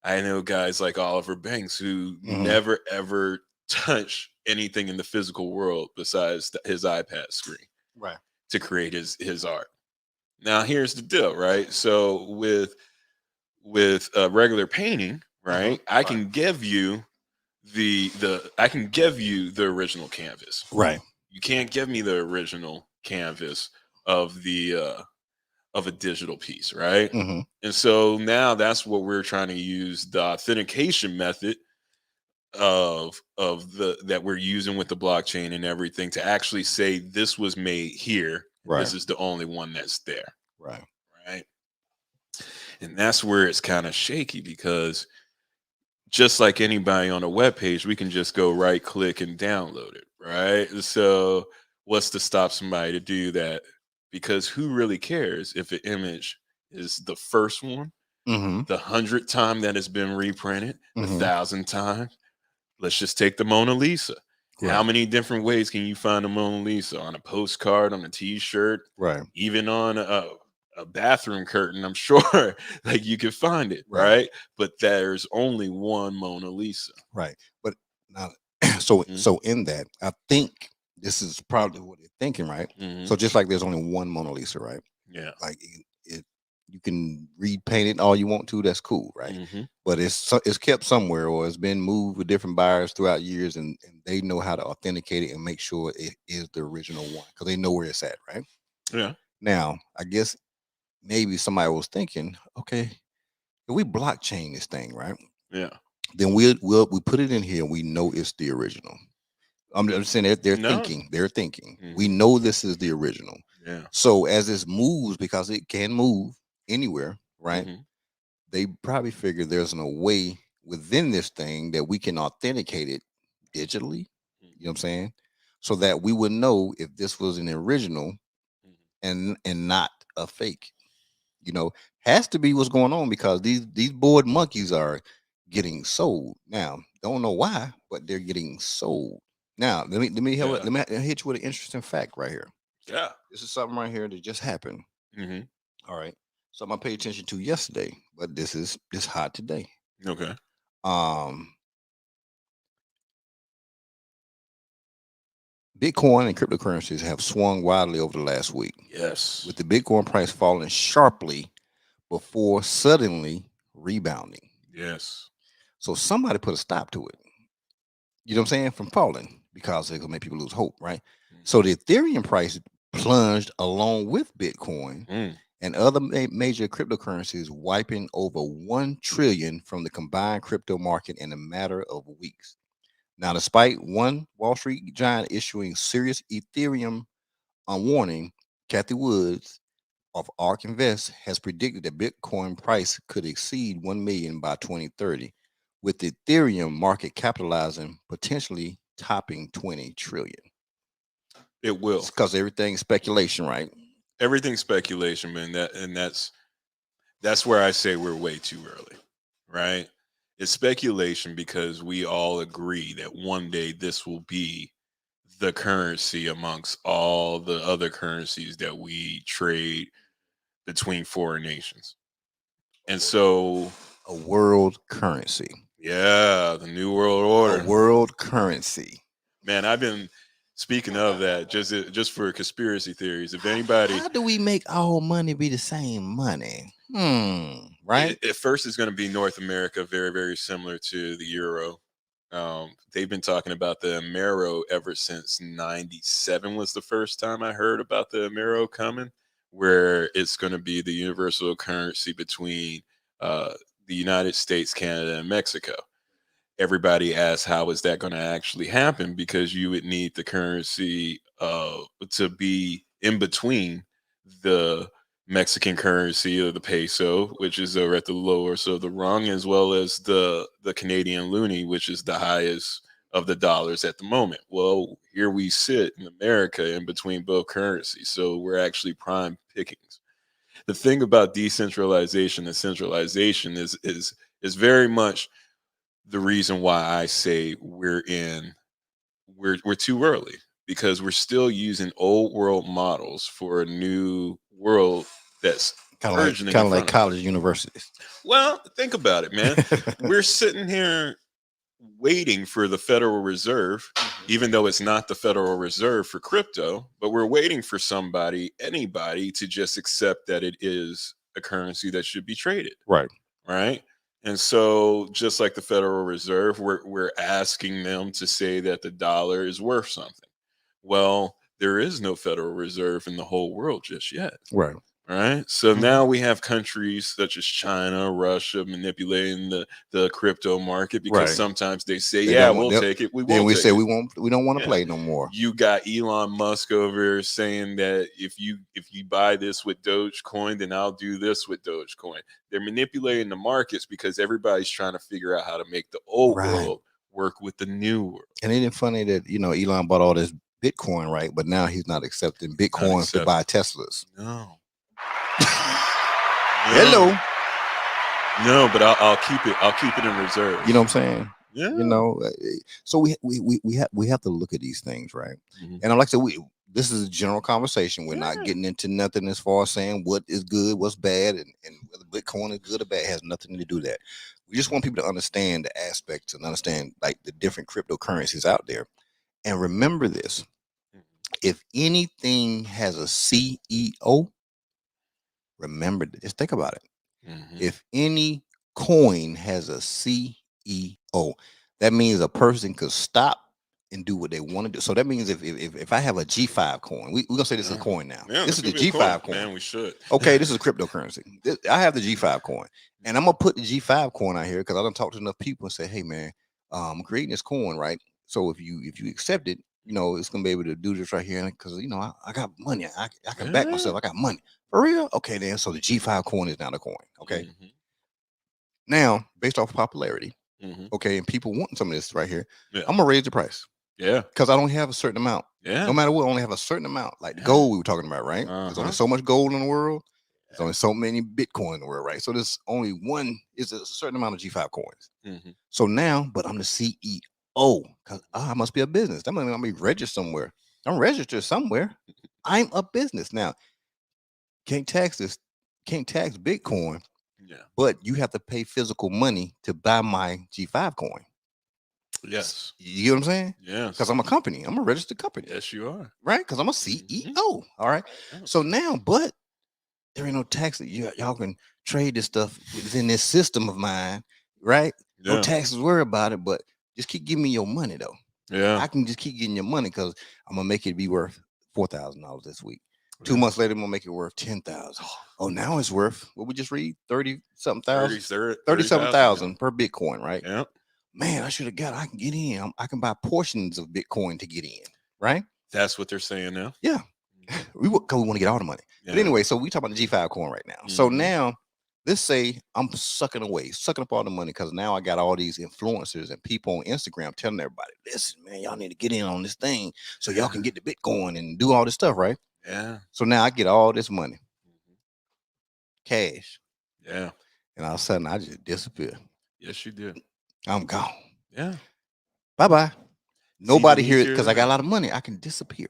Speaker 3: I know guys like Oliver Banks who
Speaker 2: Mhm.
Speaker 3: never ever touch anything in the physical world besides his iPad screen
Speaker 2: Right.
Speaker 3: to create his art. Now, here's the deal, right? So with regular painting,
Speaker 2: Mhm.
Speaker 3: right? I
Speaker 2: Right.
Speaker 3: can give you the original canvas.
Speaker 2: Right.
Speaker 3: You can't give me the original canvas of a digital piece, right?
Speaker 2: Mhm.
Speaker 3: And so now that's what we're trying to use the authentication method of the that we're using with the blockchain and everything to actually say this was made here and
Speaker 2: Right.
Speaker 3: this is the only one that's there,
Speaker 2: Right.
Speaker 3: right? And that's where it's kind of shaky because just like anybody on a web page, we can just go right click and download it, right? So what's to stop somebody to do that? Because who really cares if an image is the first one
Speaker 2: Mm-hmm.
Speaker 3: The 100th time that it's been reprinted,
Speaker 2: Mm-hmm.
Speaker 3: 1,000 times. Let's just take the Mona Lisa.
Speaker 2: Right.
Speaker 3: How many different ways can you find the Mona Lisa? On a postcard, on a T-shirt,
Speaker 2: Right.
Speaker 3: even on a bathroom curtain? I'm sure like you can find it,
Speaker 2: Right.
Speaker 3: right? But there's only one Mona Lisa.
Speaker 2: Right. But now, so in that, I think this is probably what they're thinking, right?
Speaker 3: Mm-hmm.
Speaker 2: So just like there's only one Mona Lisa, right?
Speaker 3: Yeah.
Speaker 2: Like you can repaint it all you want to. That's cool, right?
Speaker 3: Mm-hmm.
Speaker 2: But it's kept somewhere, or it's been moved with different buyers throughout years, and they know how to authenticate it and make sure it is the original one because they know where it's at, right?
Speaker 3: Yeah.
Speaker 2: Now, I guess maybe somebody was thinking, okay, if we blockchain this thing, right?
Speaker 3: Yeah.
Speaker 2: Then we put it in here and we know it's the original. I'm saying they're
Speaker 3: No.
Speaker 2: thinking. They're thinking. We
Speaker 3: Mhm.
Speaker 2: know this is the original.
Speaker 3: Yeah.
Speaker 2: So as this moves, because it can move anywhere, right?
Speaker 3: Mhm.
Speaker 2: They probably figure there's no way within this thing that we can authenticate it digitally. You know what I'm saying? So that we would know if this was an original and not a fake. You know, has to be what's going on because these bored monkeys are getting sold now. Don't know why, but they're getting sold. Now,
Speaker 3: Yeah.
Speaker 2: let me hit you with an interesting fact right here.
Speaker 3: Yeah.
Speaker 2: This is something right here that just happened.
Speaker 3: Mm-hmm.
Speaker 2: All right. Something I paid attention to yesterday, but this is hot today.
Speaker 3: Okay.
Speaker 2: Bitcoin and cryptocurrencies have swung wildly over the last week,
Speaker 3: Yes.
Speaker 2: with the Bitcoin price falling sharply before suddenly rebounding.
Speaker 3: Yes.
Speaker 2: So somebody put a stop to it. You know what I'm saying? From falling because it's gonna make people lose hope, right? So the Ethereum price plunged along with Bitcoin and other major cryptocurrencies, wiping over 1 trillion from the combined crypto market in a matter of weeks. Now, despite one Wall Street giant issuing serious Ethereum warning, Kathy Woods of ARK Invest has predicted that Bitcoin price could exceed 1 million by 2030, with the Ethereum market capitalizing potentially topping 20 trillion.
Speaker 3: It will.
Speaker 2: Because everything's speculation, right?
Speaker 3: Everything's speculation, man. That's where I say we're way too early, right? It's speculation because we all agree that one day this will be the currency amongst all the other currencies that we trade between foreign nations. And so,
Speaker 2: A world currency.
Speaker 3: yeah, the new world order.
Speaker 2: A world currency.
Speaker 3: Man, I've been speaking of that just for conspiracy theories. If anybody,
Speaker 2: How do we make all money be the same money? Right?
Speaker 3: at first it's going to be North America, very, very similar to the euro. They've been talking about the Amero ever since '97 was the first time I heard about the Amero coming, where it's going to be the universal currency between the United States, Canada, and Mexico. Everybody asks, how is that going to actually happen? Because you would need the currency to be in between the Mexican currency or the peso, which is at the lowest of the rung, as well as the Canadian loonie, which is the highest of the dollars at the moment. Well, here we sit in America in between both currencies, so we're actually prime pickings. The thing about decentralization and centralization is very much the reason why I say we're too early, because we're still using old world models for a new world that's burgeoning
Speaker 2: Kind
Speaker 3: in
Speaker 2: of like
Speaker 3: front of us.
Speaker 2: college universities.
Speaker 3: Well, think about it, man. We're sitting here waiting for the Federal Reserve, even though it's not the Federal Reserve for crypto, but we're waiting for anybody to just accept that it is a currency that should be traded.
Speaker 2: Right.
Speaker 3: Right. And so, just like the Federal Reserve, we're asking them to say that the dollar is worth something. Well, there is no Federal Reserve in the whole world just yet.
Speaker 2: Right.
Speaker 3: Right. So now we have countries such as China, Russia manipulating the crypto market because
Speaker 2: Right.
Speaker 3: sometimes they say,
Speaker 2: They
Speaker 3: yeah,
Speaker 2: don't
Speaker 3: we'll
Speaker 2: want-
Speaker 3: take it. We
Speaker 2: Then
Speaker 3: won't
Speaker 2: we
Speaker 3: take
Speaker 2: say
Speaker 3: it.
Speaker 2: we don't want to
Speaker 3: Yeah.
Speaker 2: play no more.
Speaker 3: You got Elon Musk over saying that if you buy this with Dogecoin, then I'll do this with Dogecoin. They're manipulating the markets because everybody's trying to figure out how to make the old world work with the new world.
Speaker 2: And isn't it funny that Elon bought all this Bitcoin, right? But now he's not accepting Bitcoin to buy Teslas.
Speaker 3: No.
Speaker 2: Hello.
Speaker 3: No, but I'll keep it. I'll keep it in reserve.
Speaker 2: You know what I'm saying?
Speaker 3: Yeah.
Speaker 2: You know, so we have to look at these things, right?
Speaker 3: Mhm.
Speaker 2: And like I said, this is a general conversation. We're not
Speaker 3: Yeah.
Speaker 2: getting into nothing as far as saying what is good, what's bad, and whether Bitcoin is good or bad. It has nothing to do with that. We just want people to understand the aspects and understand like the different cryptocurrencies out there. And remember this:
Speaker 3: Mhm.
Speaker 2: if anything has a CEO, remember, just think about it.
Speaker 3: Mhm.
Speaker 2: If any coin has a CEO, that means a person could stop and do what they want to do. So that means if I have a G5 coin, we're gonna say this is a
Speaker 3: Yeah.
Speaker 2: coin now.
Speaker 3: Yeah,
Speaker 2: This
Speaker 3: this
Speaker 2: is the
Speaker 3: could be a coin.
Speaker 2: G5 coin.
Speaker 3: Man, we should.
Speaker 2: Okay, this is a cryptocurrency. I have the G5 coin, and I'm gonna put the G5 coin out here because I don't talk to enough people and say, hey man, I'm creating this coin, right? So if you accept it, you know it's gonna be able to do this right here because you know I got money. I can back
Speaker 3: Yeah.
Speaker 2: myself. I got money for real. Okay, then so the G5 coin is now the coin. Okay,
Speaker 3: Mhm.
Speaker 2: now based off popularity,
Speaker 3: Mhm.
Speaker 2: okay, and people wanting some of this right here,
Speaker 3: Yeah.
Speaker 2: I'm gonna raise the price
Speaker 3: Yeah.
Speaker 2: because I don't have a certain amount.
Speaker 3: Yeah.
Speaker 2: No matter what, I only have a certain amount. Like the
Speaker 3: Yeah.
Speaker 2: gold we were talking about, right? There's only
Speaker 3: Uh-huh.
Speaker 2: so much gold in the world. There's only so many Bitcoin in the world, right? So there's only one. Is a certain amount of G5 coins.
Speaker 3: Mhm.
Speaker 2: So now, but I'm the CEO because I must be a business. That means I'm be registered somewhere. I'm registered somewhere. I'm a business now. Can't tax this. Can't tax Bitcoin,
Speaker 3: Yeah.
Speaker 2: but you have to pay physical money to buy my G5 coin.
Speaker 3: Yes.
Speaker 2: You get what I'm saying?
Speaker 3: Yes.
Speaker 2: Because I'm a company. I'm a registered company.
Speaker 3: Yes, you are.
Speaker 2: Right? Because I'm a
Speaker 3: Mhm.
Speaker 2: CEO. All right.
Speaker 3: Yeah.
Speaker 2: So now, but there ain't no tax that y'all can trade this stuff within this system of mine, right? No
Speaker 3: Yeah.
Speaker 2: taxes, worry about it, but just keep giving me your money though.
Speaker 3: Yeah.
Speaker 2: I can just keep getting your money because I'm gonna make it be worth $4,000 this week. 2 months
Speaker 3: Yeah.
Speaker 2: later, I'm gonna make it worth 10,000. Oh, now it's worth what we just read 30 something thousand, 30 something
Speaker 3: 30,000.
Speaker 2: thousand per Bitcoin, right?
Speaker 3: Yeah.
Speaker 2: Man, I should have got. I can get in. I can buy portions of Bitcoin to get in, right?
Speaker 3: That's what they're saying now.
Speaker 2: Yeah, because we want to get all the money. But
Speaker 3: Yeah.
Speaker 2: anyway, so we talk about the G5 coin right now. So
Speaker 3: Mhm.
Speaker 2: now let's say I'm sucking up all the money because now I got all these influencers and people on Instagram telling everybody, listen, man, y'all need to get in on this thing so y'all can get the Bitcoin and do all this stuff, right?
Speaker 3: Yeah.
Speaker 2: So now I get all this money,
Speaker 3: Mhm.
Speaker 2: cash,
Speaker 3: Yeah.
Speaker 2: and all of a sudden I just disappear.
Speaker 3: Yes, you did.
Speaker 2: I'm gone.
Speaker 3: Yeah.
Speaker 2: Bye bye.
Speaker 3: It's even
Speaker 2: Nobody here
Speaker 3: easier
Speaker 2: because
Speaker 3: than
Speaker 2: I got a
Speaker 3: that.
Speaker 2: lot of money. I can disappear.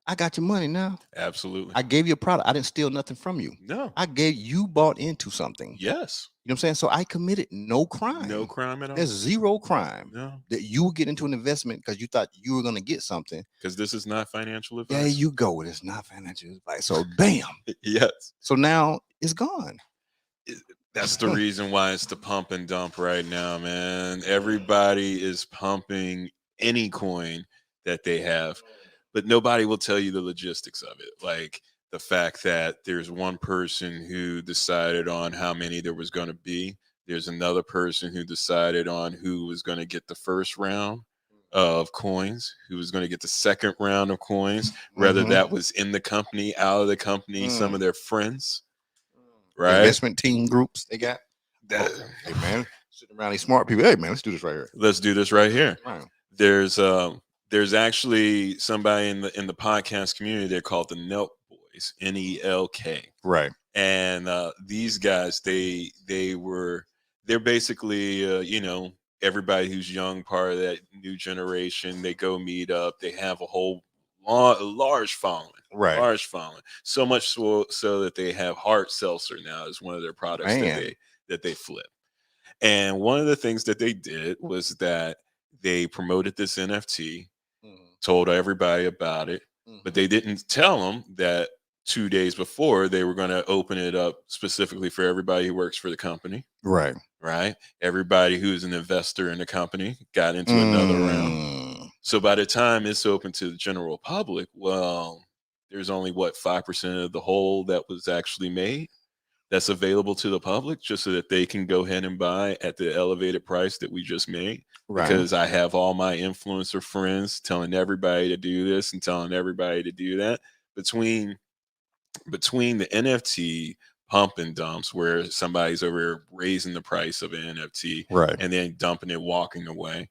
Speaker 2: I got your money now.
Speaker 3: Absolutely.
Speaker 2: I gave you a product. I didn't steal nothing from you.
Speaker 3: No.
Speaker 2: I gave you bought into something.
Speaker 3: Yes.
Speaker 2: You know what I'm saying? So I committed no crime.
Speaker 3: No crime at all.
Speaker 2: There's zero crime
Speaker 3: No.
Speaker 2: that you would get into an investment because you thought you were going to get something.
Speaker 3: Because this is not financial advice.
Speaker 2: There you go. It's not financial advice. So bam.
Speaker 3: Yes.
Speaker 2: So now it's gone.
Speaker 3: That's the reason why it's the pump and dump right now, man. Everybody is pumping any coin that they have, but nobody will tell you the logistics of it. Like the fact that there's one person who decided on how many there was going to be. There's another person who decided on who was going to get the first round of coins, who was going to get the second round of coins, whether
Speaker 2: Mhm.
Speaker 3: that was in the company, out of the company, some of their friends,
Speaker 2: The
Speaker 3: right?
Speaker 2: investment team groups they got.
Speaker 3: That,
Speaker 2: Hey man, sitting around these smart people. Hey man, let's do this right here.
Speaker 3: let's do this right here.
Speaker 2: Right.
Speaker 3: There's actually somebody in the podcast community. They're called the Nelk Boys, NELK,
Speaker 2: Right.
Speaker 3: and these guys they're basically everybody who's young, part of that new generation. They go meet up. They have a whole large following.
Speaker 2: Right.
Speaker 3: Large following, so much so that they have hard seltzer now as one of their products
Speaker 2: Man.
Speaker 3: that they flip. And one of the things that they did was that they promoted this NFT, told everybody about it, but they didn't tell them that 2 days before they were going to open it up specifically for everybody who works for the company.
Speaker 2: Right.
Speaker 3: Right. Everybody who's an investor in the company got into another round. So by the time it's open to the general public, well, there's only 5% of the whole that was actually made that's available to the public, just so that they can go ahead and buy at the elevated price that we just made.
Speaker 2: Right.
Speaker 3: Because I have all my influencer friends telling everybody to do this and telling everybody to do that. Between the NFT pump and dumps, where somebody's over raising the price of an NFT,
Speaker 2: Right.
Speaker 3: and then dumping it, walking away,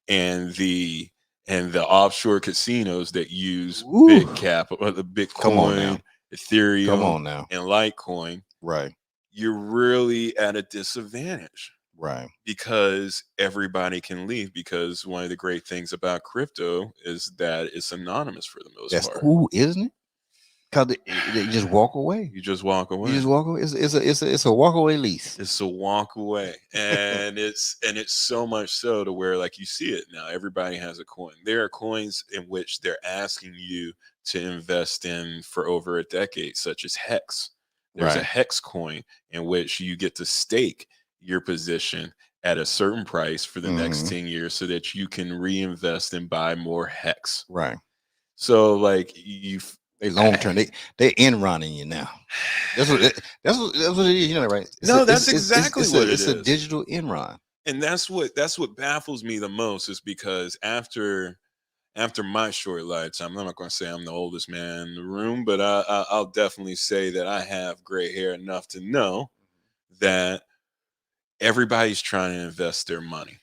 Speaker 3: and the offshore casinos that use
Speaker 2: Ooh.
Speaker 3: BitCap or the
Speaker 2: Come on now.
Speaker 3: Bitcoin, Ethereum,
Speaker 2: Come on now.
Speaker 3: and Litecoin.
Speaker 2: Right.
Speaker 3: you're really at a disadvantage
Speaker 2: Right.
Speaker 3: because everybody can leave. Because one of the great things about crypto is that it's anonymous for the most
Speaker 2: That's
Speaker 3: part.
Speaker 2: cool, isn't it? Because they just walk away.
Speaker 3: You just walk away.
Speaker 2: You just walk away. It's a walk away lease.
Speaker 3: It's a walk away, and it's so much so to where, like, you see it now. Everybody has a coin. There are coins in which they're asking you to invest in for over a decade, such as Hex. There's a
Speaker 2: Right.
Speaker 3: Hex coin in which you get to stake your position at a certain price for the next
Speaker 2: Mhm.
Speaker 3: 10 years so that you can reinvest and buy more Hex.
Speaker 2: Right.
Speaker 3: So, like, you
Speaker 2: They long term. They in running you now. That's what it is. You know, right?
Speaker 3: No, that's exactly what it
Speaker 2: It's a
Speaker 3: is.
Speaker 2: digital Enron.
Speaker 3: And that's what baffles me the most, is because after my short lifetime, I'm not going to say I'm the oldest man in the room, but I'll definitely say that I have gray hair enough to know that everybody's trying to invest their money.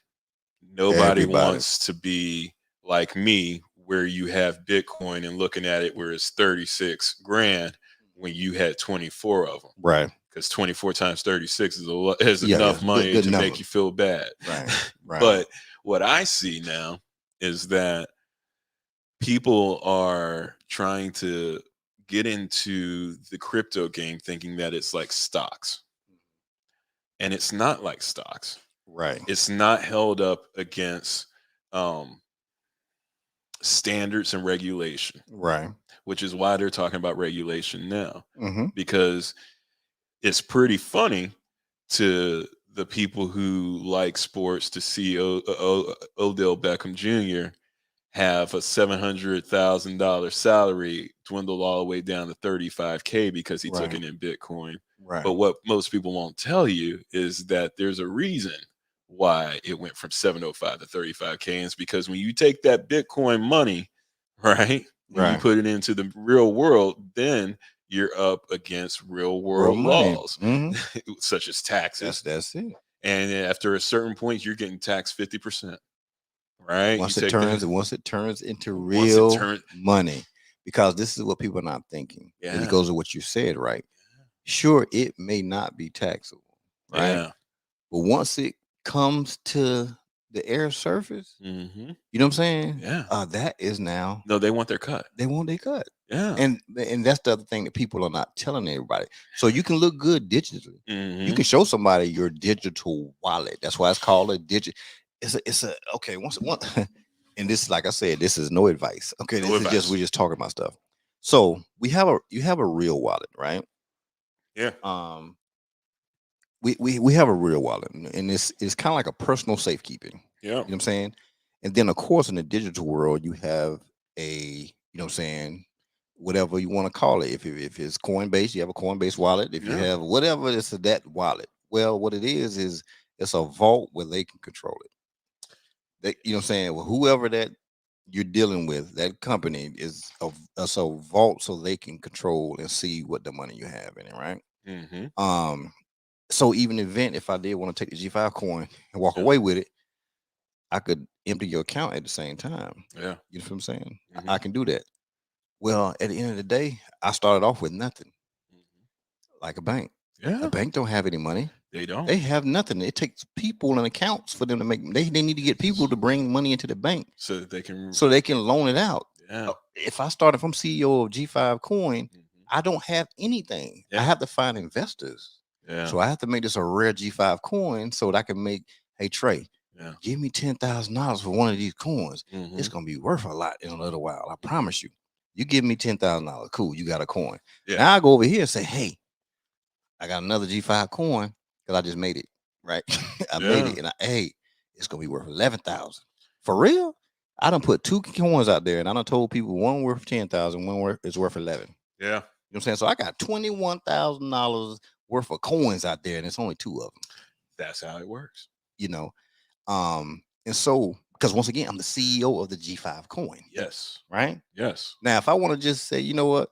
Speaker 3: Nobody
Speaker 2: Everybody.
Speaker 3: wants to be like me, where you have Bitcoin and looking at it where it's 36 grand when you had 24 of them.
Speaker 2: Right.
Speaker 3: Because 24 times 36 is
Speaker 2: Yeah,
Speaker 3: enough
Speaker 2: yeah.
Speaker 3: money
Speaker 2: Good
Speaker 3: to
Speaker 2: number.
Speaker 3: make you feel bad.
Speaker 2: Right. Right.
Speaker 3: But what I see now is that people are trying to get into the crypto game thinking that it's like stocks. And it's not like stocks.
Speaker 2: Right.
Speaker 3: It's not held up against standards and regulation,
Speaker 2: Right.
Speaker 3: which is why they're talking about regulation now.
Speaker 2: Mm-hmm.
Speaker 3: Because it's pretty funny to the people who like sports to see Odell Beckham Jr. have a $700,000 salary dwindle all the way down to $35K because he took
Speaker 2: Right.
Speaker 3: it in Bitcoin.
Speaker 2: Right.
Speaker 3: But what most people won't tell you is that there's a reason why it went from 705 to 35K. And it's because when you take that Bitcoin money, right, and you
Speaker 2: Right.
Speaker 3: put it into the real world, then you're up against real
Speaker 2: World
Speaker 3: world
Speaker 2: money.
Speaker 3: laws,
Speaker 2: Mm-hmm.
Speaker 3: such as taxes.
Speaker 2: That's it.
Speaker 3: And after a certain point, you're getting taxed 50%. Right?
Speaker 2: Once
Speaker 3: You
Speaker 2: it
Speaker 3: take
Speaker 2: turns into
Speaker 3: once it
Speaker 2: real
Speaker 3: turns,
Speaker 2: money, because this is what people are not thinking. And
Speaker 3: yeah,
Speaker 2: it goes to what you said, right? Sure, it may not be taxable, right?
Speaker 3: yeah.
Speaker 2: But once it comes to the air surface,
Speaker 3: Mm-hmm.
Speaker 2: you know what I'm saying?
Speaker 3: Yeah.
Speaker 2: That is now
Speaker 3: No, they want their cut.
Speaker 2: they want their cut.
Speaker 3: Yeah.
Speaker 2: And that's the other thing that people are not telling everybody. So you can look good digitally. You
Speaker 3: Mm-hmm.
Speaker 2: can show somebody your digital wallet. That's why it's called a digit. It's a okay. Once and this, like I said, this is no advice. Okay,
Speaker 3: No
Speaker 2: this is
Speaker 3: advice.
Speaker 2: just we're just talking about stuff. So you have a real wallet, right?
Speaker 3: Yeah.
Speaker 2: We have a real wallet, and it's kind of like a personal safekeeping.
Speaker 3: Yeah.
Speaker 2: You know what I'm saying? And then of course in the digital world, you have you know what I'm saying, whatever you want to call it. If it's Coinbase, you have a Coinbase wallet. If you
Speaker 3: Yeah.
Speaker 2: have whatever it's that wallet. Well, what it is it's a vault where they can control it. They, you know what I'm saying? Well, whoever that you're dealing with, that company is it's a vault so they can control and see what the money you have in it, right?
Speaker 3: Mm-hmm.
Speaker 2: So even event, if I did want to take the G5 coin and walk
Speaker 3: Yeah.
Speaker 2: away with it, I could empty your account at the same time.
Speaker 3: Yeah.
Speaker 2: You know what I'm saying?
Speaker 3: Mhm.
Speaker 2: I can do that. Well, at the end of the day, I started off with nothing, like a bank.
Speaker 3: Yeah.
Speaker 2: A bank don't have any money.
Speaker 3: They don't.
Speaker 2: They have nothing. It takes people and accounts for them to make. They need to get people to bring money into the bank
Speaker 3: so that they can.
Speaker 2: so they can loan it out.
Speaker 3: Yeah.
Speaker 2: If I started from CEO of G5 Coin,
Speaker 3: Mhm.
Speaker 2: I don't have anything. I
Speaker 3: Yeah.
Speaker 2: have to find investors.
Speaker 3: Yeah.
Speaker 2: So I have to make this a rare G5 coin so that I can make, hey Trey,
Speaker 3: Yeah.
Speaker 2: give me $10,000 for one of these coins.
Speaker 3: Mhm.
Speaker 2: It's gonna be worth a lot in a little while. I promise you. You give me $10,000, cool. You got a coin.
Speaker 3: Yeah.
Speaker 2: Now I go over here and say, hey, I got another G5 coin because I just made it. Right, I made it, and hey, it's gonna be worth 11,000 for real. I done put two coins out there, and I done told people one worth 10,000, one is worth 11.
Speaker 3: Yeah.
Speaker 2: You know what I'm saying? So I got $21,000 worth of coins out there, and it's only two of them.
Speaker 3: That's how it works.
Speaker 2: You know, and so because once again, I'm the CEO of the G5 coin.
Speaker 3: Yes.
Speaker 2: Right.
Speaker 3: Yes.
Speaker 2: Now, if I want to just say, you know what,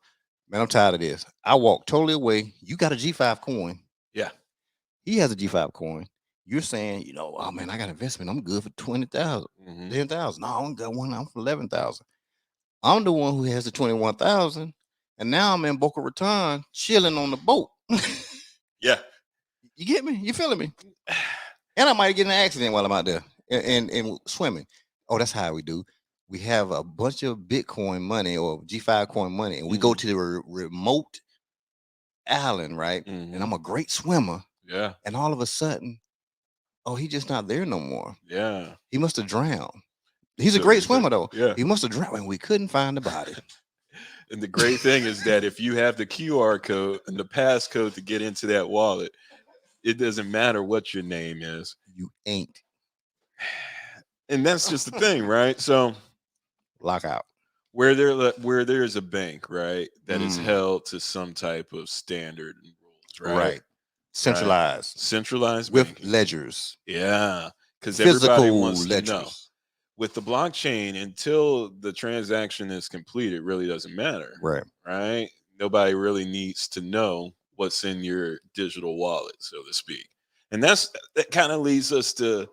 Speaker 2: man, I'm tired of this. I walk totally away. You got a G5 coin.
Speaker 3: Yeah.
Speaker 2: He has a G5 coin. You're saying, you know, oh man, I got investment. I'm good for 20,000,
Speaker 3: Mhm.
Speaker 2: 10,000. No, I don't got one. I'm for 11,000. I'm the one who has the 21,000, and now I'm in Boca Raton chilling on the boat.
Speaker 3: Yeah.
Speaker 2: You get me? You feeling me? And I might get in an accident while I'm out there and swimming. Oh, that's how we do. We have a bunch of Bitcoin money or G5 coin money, and we go to the remote island, right? And I'm a great swimmer.
Speaker 3: Yeah.
Speaker 2: And all of a sudden, oh, he's just not there no more.
Speaker 3: Yeah.
Speaker 2: He must have drowned. He's a great swimmer, though.
Speaker 3: Yeah.
Speaker 2: He must have drowned, and we couldn't find the body.
Speaker 3: And the great thing is that if you have the QR code and the passcode to get into that wallet, it doesn't matter what your name is.
Speaker 2: You ain't.
Speaker 3: And that's just the thing, right? So
Speaker 2: lockout.
Speaker 3: Where there's a bank, right, that is held to some type of standard and rules, right?
Speaker 2: Right. Centralized.
Speaker 3: Right. Centralized
Speaker 2: with
Speaker 3: banking.
Speaker 2: ledgers.
Speaker 3: Yeah. Because everybody wants
Speaker 2: ledgers.
Speaker 3: to know. With the blockchain, until the transaction is complete, it really doesn't matter.
Speaker 2: Right.
Speaker 3: Right? Nobody really needs to know what's in your digital wallet, so to speak. And that kind of leads us to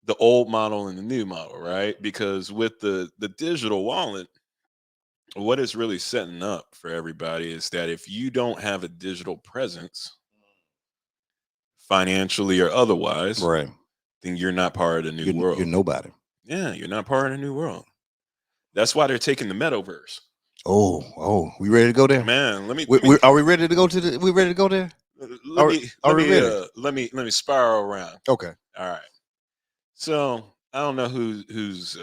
Speaker 3: the old model and the new model, right? Because with the digital wallet, what it's really setting up for everybody is that if you don't have a digital presence, financially or otherwise,
Speaker 2: right,
Speaker 3: then you're not part of the new world.
Speaker 2: You're nobody.
Speaker 3: Yeah, you're not part of the new world. That's why they're taking the Metaverse.
Speaker 2: Oh, we ready to go there?
Speaker 3: Man,
Speaker 2: are we ready to go to the? We ready to go there?
Speaker 3: Let me spiral around.
Speaker 2: Okay.
Speaker 3: All right. So I don't know who's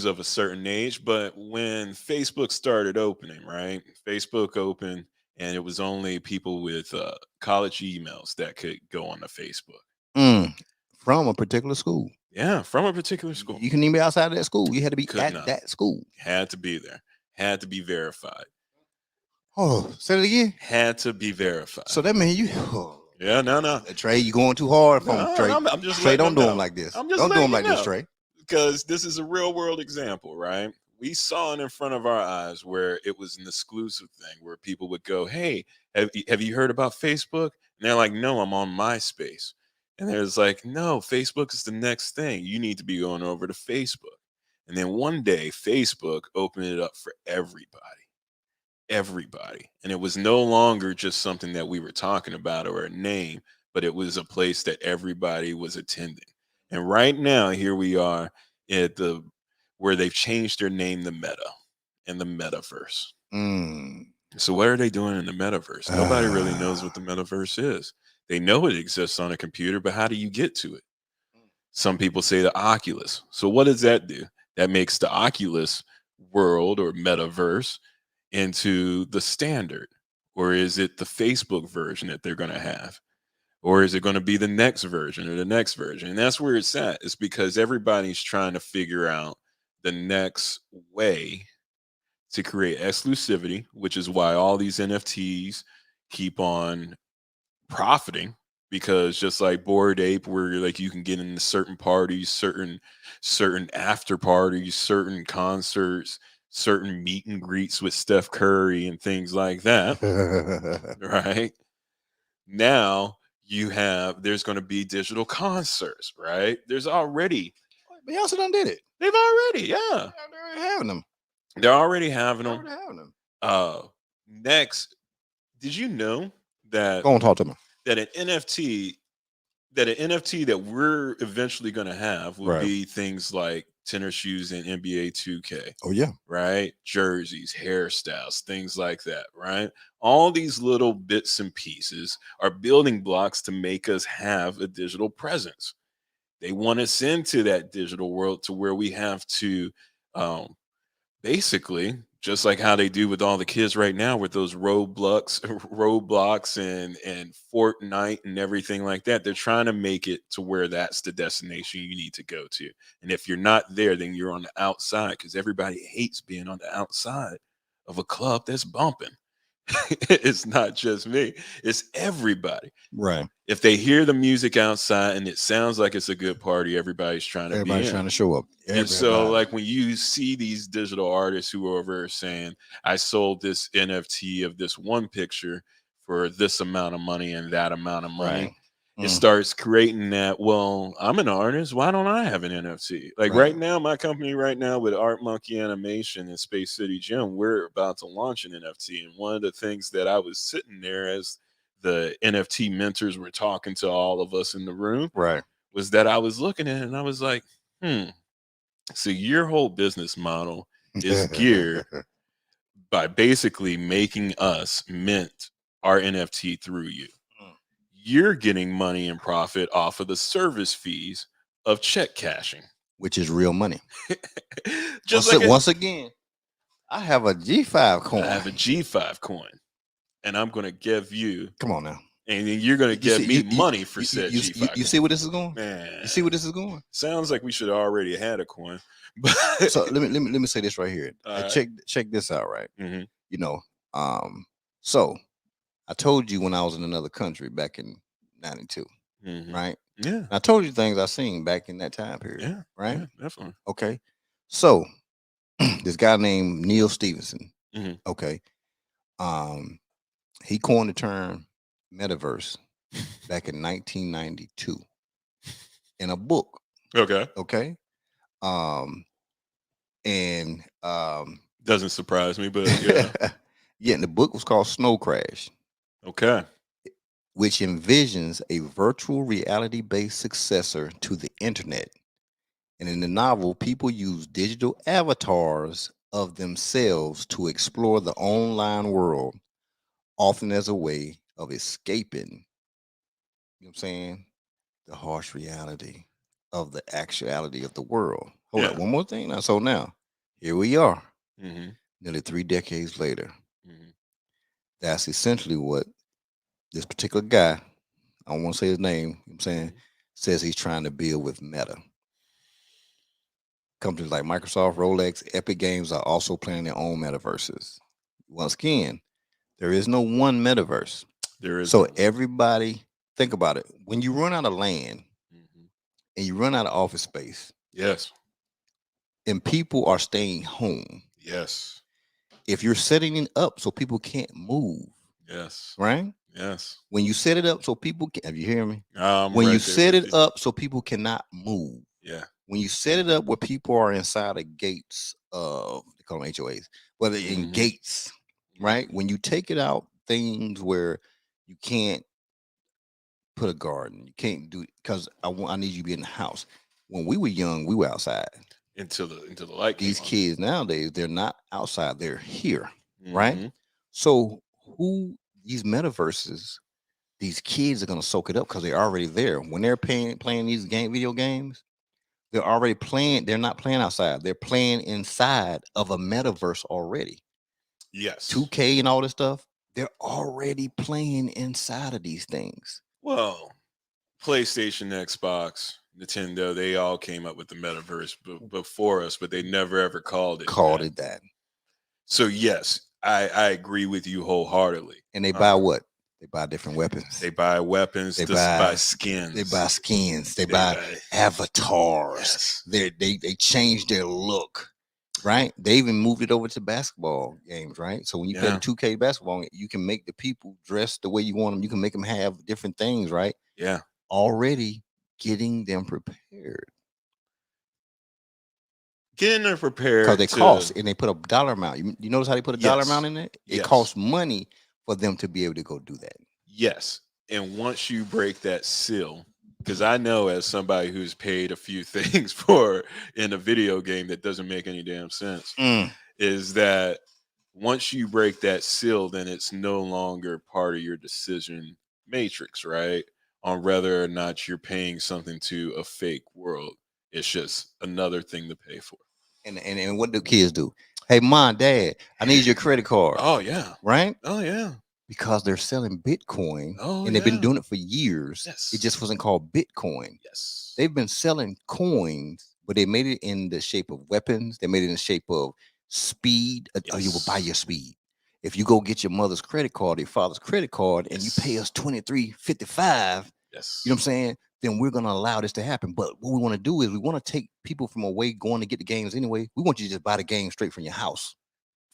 Speaker 3: of a certain age, but when Facebook started opening, right? Facebook opened, and it was only people with college emails that could go on the Facebook.
Speaker 2: From a particular school.
Speaker 3: Yeah, from a particular school.
Speaker 2: You couldn't even be outside of that school. You had to be that school.
Speaker 3: Had to be there. Had to be verified.
Speaker 2: Oh, say it again.
Speaker 3: Had to be verified.
Speaker 2: So that means you. Oh.
Speaker 3: Yeah, no.
Speaker 2: Trey, you going too hard for him, Trey.
Speaker 3: I'm just
Speaker 2: Trey, don't do him like this.
Speaker 3: Don't do him like this, Trey. Because this is a real world example, right? We saw it in front of our eyes where it was an exclusive thing where people would go, hey, have you heard about Facebook? And they're like, no, I'm on MySpace. And there's like, no, Facebook is the next thing. You need to be going over to Facebook. And then one day, Facebook opened it up for everybody. And it was no longer just something that we were talking about or a name, but it was a place that everybody was attending. And right now, here we are at where they've changed their name to Meta and the Metaverse. So what are they doing in the Metaverse? Nobody really knows what the Metaverse is. They know it exists on a computer, but how do you get to it? Some people say the Oculus. So what does that do? That makes the Oculus world or Metaverse into the standard. Or is it the Facebook version that they're going to have? Or is it going to be the next version or the next version? And that's where it's at. It's because everybody's trying to figure out the next way to create exclusivity, which is why all these NFTs keep on profiting, because just like Bored Ape, where like you can get into certain parties, certain after parties, certain concerts, certain meet and greets with Steph Curry and things like that. Right now, there's going to be digital concerts, right? There's already.
Speaker 2: Beyonce done did it.
Speaker 3: They've already, yeah.
Speaker 2: They're already having them.
Speaker 3: They're already having them. Next, did you know that?
Speaker 2: Go on, talk to me.
Speaker 3: That an NFT that we're eventually going to have will be things like tennis shoes and NBA 2K.
Speaker 2: Oh yeah.
Speaker 3: Right? Jerseys, hairstyles, things like that, right? All these little bits and pieces are building blocks to make us have a digital presence. They want us into that digital world to where we have to basically, just like how they do with all the kids right now with those Roblox and Fortnite and everything like that. They're trying to make it to where that's the destination you need to go to. And if you're not there, then you're on the outside, because everybody hates being on the outside of a club that's bumping. It's not just me, it's everybody.
Speaker 2: Right.
Speaker 3: If they hear the music outside and it sounds like it's a good party, everybody's trying to
Speaker 2: show up.
Speaker 3: And so like when you see these digital artists who are over saying, I sold this NFT of this one picture for this amount of money and that amount of money, it starts creating that, well, I'm an artist, why don't I have an NFT? Like right now, my company right now with Art Monkey Animation and Space City Gym, we're about to launch an NFT. And one of the things that I was sitting there as the NFT mentors were talking to all of us in the room,
Speaker 2: Right.
Speaker 3: was that I was looking at it and I was like, so your whole business model is geared by basically making us mint our NFT through you. You're getting money and profit off of the service fees of check cashing,
Speaker 2: Which is real money.
Speaker 3: just like
Speaker 2: Once again, I have a G5 coin.
Speaker 3: I have a G5 coin, and I'm going to give you.
Speaker 2: Come on now.
Speaker 3: And then you're going to give me money for said G5.
Speaker 2: You see where this is going?
Speaker 3: Man,
Speaker 2: you see where this is going?
Speaker 3: Sounds like we should have already had a coin. But
Speaker 2: so let me say this right here. Check this out, right?
Speaker 3: Mm-hmm.
Speaker 2: You know, so I told you when I was in another country back in '92, right?
Speaker 3: Yeah.
Speaker 2: I told you things I seen back in that time period.
Speaker 3: Yeah.
Speaker 2: Right.
Speaker 3: Yeah, definitely.
Speaker 2: Okay. So this guy named Neil Stevenson.
Speaker 3: Mm-hmm.
Speaker 2: Okay. He coined the term Metaverse back in 1992 in a book.
Speaker 3: Okay.
Speaker 2: Okay.
Speaker 3: Doesn't surprise me, but yeah.
Speaker 2: Yeah, and the book was called Snow Crash.
Speaker 3: Okay.
Speaker 2: Which envisions a virtual reality based successor to the internet. And in the novel, people use digital avatars of themselves to explore the online world, often as a way of escaping, you know what I'm saying, the harsh reality of the actuality of the world. Hold up, one more thing now. So now, here we are, nearly 3 decades later. That's essentially what this particular guy, I don't want to say his name, you know what I'm saying, says he's trying to build with Meta. Companies like Microsoft, Rolex, Epic Games are also planning their own metaverses. Once again, there is no one metaverse.
Speaker 3: There is.
Speaker 2: So everybody, think about it. When you run out of land and you run out of office space,
Speaker 3: yes,
Speaker 2: and people are staying home,
Speaker 3: yes,
Speaker 2: if you're setting it up so people can't move,
Speaker 3: yes,
Speaker 2: right?
Speaker 3: Yes.
Speaker 2: When you set it up so people can, have you hear me?
Speaker 3: When
Speaker 2: you set it up so people cannot move.
Speaker 3: Yeah.
Speaker 2: When you set it up where people are inside of gates of, they call them HOAs, whether in gates, right? When you take it out, things where you can't put a garden, you can't do, because I need you to be in the house. When we were young, we were outside. Until the light came on. These kids nowadays, they're not outside, they're here, right? So these metaverses, these kids are gonna soak it up because they're already there. When they're playing these video games, they're already playing. They're not playing outside. They're playing inside of a metaverse already. Yes. 2K and all this stuff. They're already playing inside of these things.
Speaker 3: Well, PlayStation, Xbox, Nintendo, they all came up with the metaverse before us, but they never ever called it that. So yes, I agree with you wholeheartedly.
Speaker 2: And they buy what? They buy different weapons.
Speaker 3: They buy weapons. They buy skins.
Speaker 2: They buy skins. They buy avatars. Yes. They change their look, right? They even moved it over to basketball games, right? So when you play the 2K basketball, you can make the people dress the way you want them. You can make them have different things, right?
Speaker 3: Yeah.
Speaker 2: Already getting them prepared.
Speaker 3: Getting them prepared.
Speaker 2: Because they cost, and they put a dollar amount. You notice how they put a dollar amount in it? It costs money for them to be able to go do that.
Speaker 3: Yes. And once you break that seal, because I know as somebody who's paid a few things for in a video game that doesn't make any damn sense, is that once you break that seal, then it's no longer part of your decision matrix, right? On whether or not you're paying something to a fake world. It's just another thing to pay for.
Speaker 2: And what do kids do? Hey, mom, dad, I need your credit card.
Speaker 3: Oh, yeah.
Speaker 2: Right?
Speaker 3: Oh, yeah.
Speaker 2: Because they're selling Bitcoin.
Speaker 3: Oh,
Speaker 2: and they've been doing it for years.
Speaker 3: Yes.
Speaker 2: It just wasn't called Bitcoin.
Speaker 3: Yes.
Speaker 2: They've been selling coins, but they made it in the shape of weapons. They made it in the shape of speed. Yes. You will buy your speed. If you go get your mother's credit card, your father's credit card, and you pay us $23.55,
Speaker 3: yes,
Speaker 2: you know what I'm saying? Then we're going to allow this to happen. But what we want to do is we want to take people from away going to get the games anyway. We want you to just buy the game straight from your house.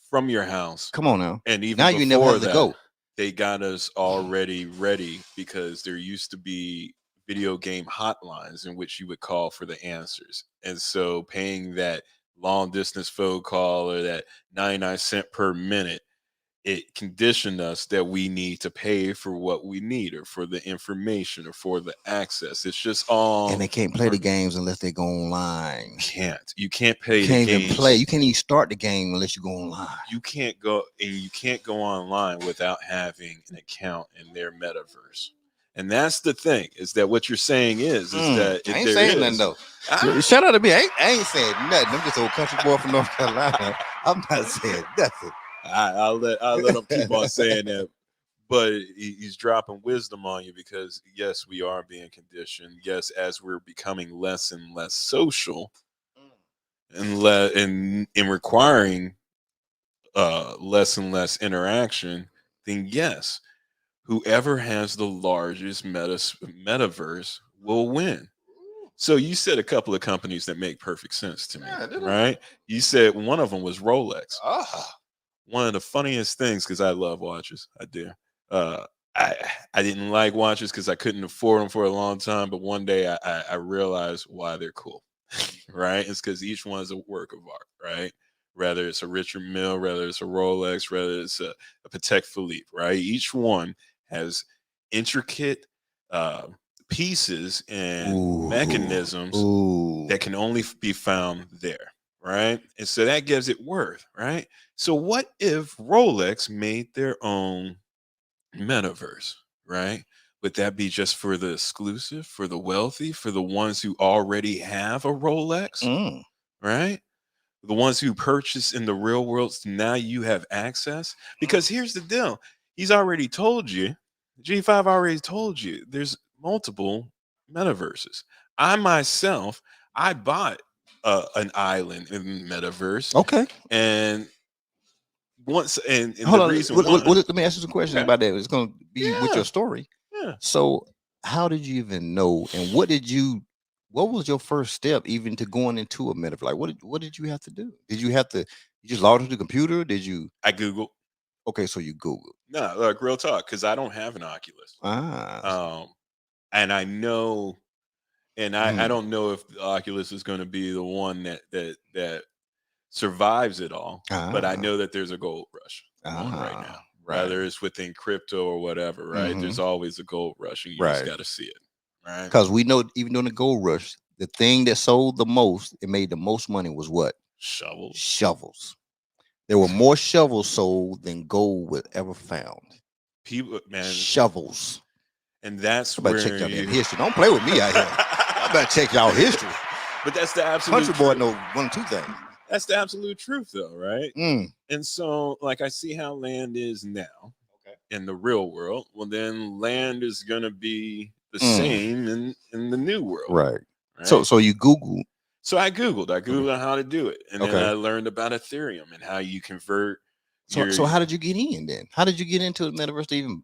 Speaker 3: From your house.
Speaker 2: Come on now.
Speaker 3: And even
Speaker 2: now you never have to go.
Speaker 3: They got us already ready because there used to be video game hotlines in which you would call for the answers. And so paying that long distance phone call or that 99 cents per minute it conditioned us that we need to pay for what we need, or for the information, or for the access. It's just all,
Speaker 2: And they can't play the games unless they go online.
Speaker 3: you can't pay
Speaker 2: You
Speaker 3: the
Speaker 2: can't even
Speaker 3: games.
Speaker 2: play. You can't even start the game unless you go online.
Speaker 3: You can't go online without having an account in their metaverse. And that's the thing, is that what you're saying is that
Speaker 2: I ain't saying nothing though. Shout out to me. I ain't saying nothing. I'm just an old country boy from North Carolina. I'm not saying nothing.
Speaker 3: I'll let him keep on saying that, but he's dropping wisdom on you, because yes, we are being conditioned. Yes, as we're becoming less and less social, and requiring less and less interaction, then yes, whoever has the largest metaverse will win. So you said a couple of companies that make perfect sense to me, right? You said one of them was Rolex. One of the funniest things, because I love watches, I do. I didn't like watches because I couldn't afford them for a long time, but one day I realized why they're cool, right? It's because each one is a work of art, right? Whether it's a Richard Mille, whether it's a Rolex, whether it's a Patek Philippe, right? Each one has intricate pieces and mechanisms that can only be found there, right? And so that gives it worth, right? So what if Rolex made their own metaverse, right? Would that be just for the exclusive, for the wealthy, for the ones who already have a Rolex, right? The ones who purchase in the real world, so now you have access? Because here's the deal. He's already told you, G5 already told you, there's multiple metaverses. I myself, I bought an island in Metaverse.
Speaker 2: Okay.
Speaker 3: And once, and
Speaker 2: Hold
Speaker 3: the
Speaker 2: on.
Speaker 3: reason
Speaker 2: Let me ask you some questions about that. It's going to be with
Speaker 3: Yeah.
Speaker 2: your story.
Speaker 3: Yeah.
Speaker 2: So, how did you even know, and what was your first step even to going into a metaverse? Like, what did you have to do? Did you have to, you just log into the computer? Did you?
Speaker 3: I Googled.
Speaker 2: Okay, so you Googled.
Speaker 3: No, like real talk, because I don't have an Oculus. And I know, and I don't know if the Oculus is going to be the one that survives it all. But I know that there's a gold rush on right now. Whether it's within crypto or whatever, right? There's always a gold rush, and you just got to see it, right?
Speaker 2: Because we know, even during the gold rush, the thing that sold the most, it made the most money, was what?
Speaker 3: Shovels.
Speaker 2: Shovels. There were more shovels sold than gold was ever found.
Speaker 3: People, man,
Speaker 2: shovels.
Speaker 3: And that's
Speaker 2: where
Speaker 3: check
Speaker 2: y'all history. Don't play with me out here. I better check y'all history.
Speaker 3: But that's the absolute
Speaker 2: country boy know one or two things.
Speaker 3: That's the absolute truth, though, right? And so, like, I see how land is now in the real world. Well, then land is gonna be the same in the new world,
Speaker 2: right? So you Google.
Speaker 3: So I Googled how to do it, and then I learned about Ethereum and how you convert.
Speaker 2: So how did you get in then? How did you get into the metaverse to even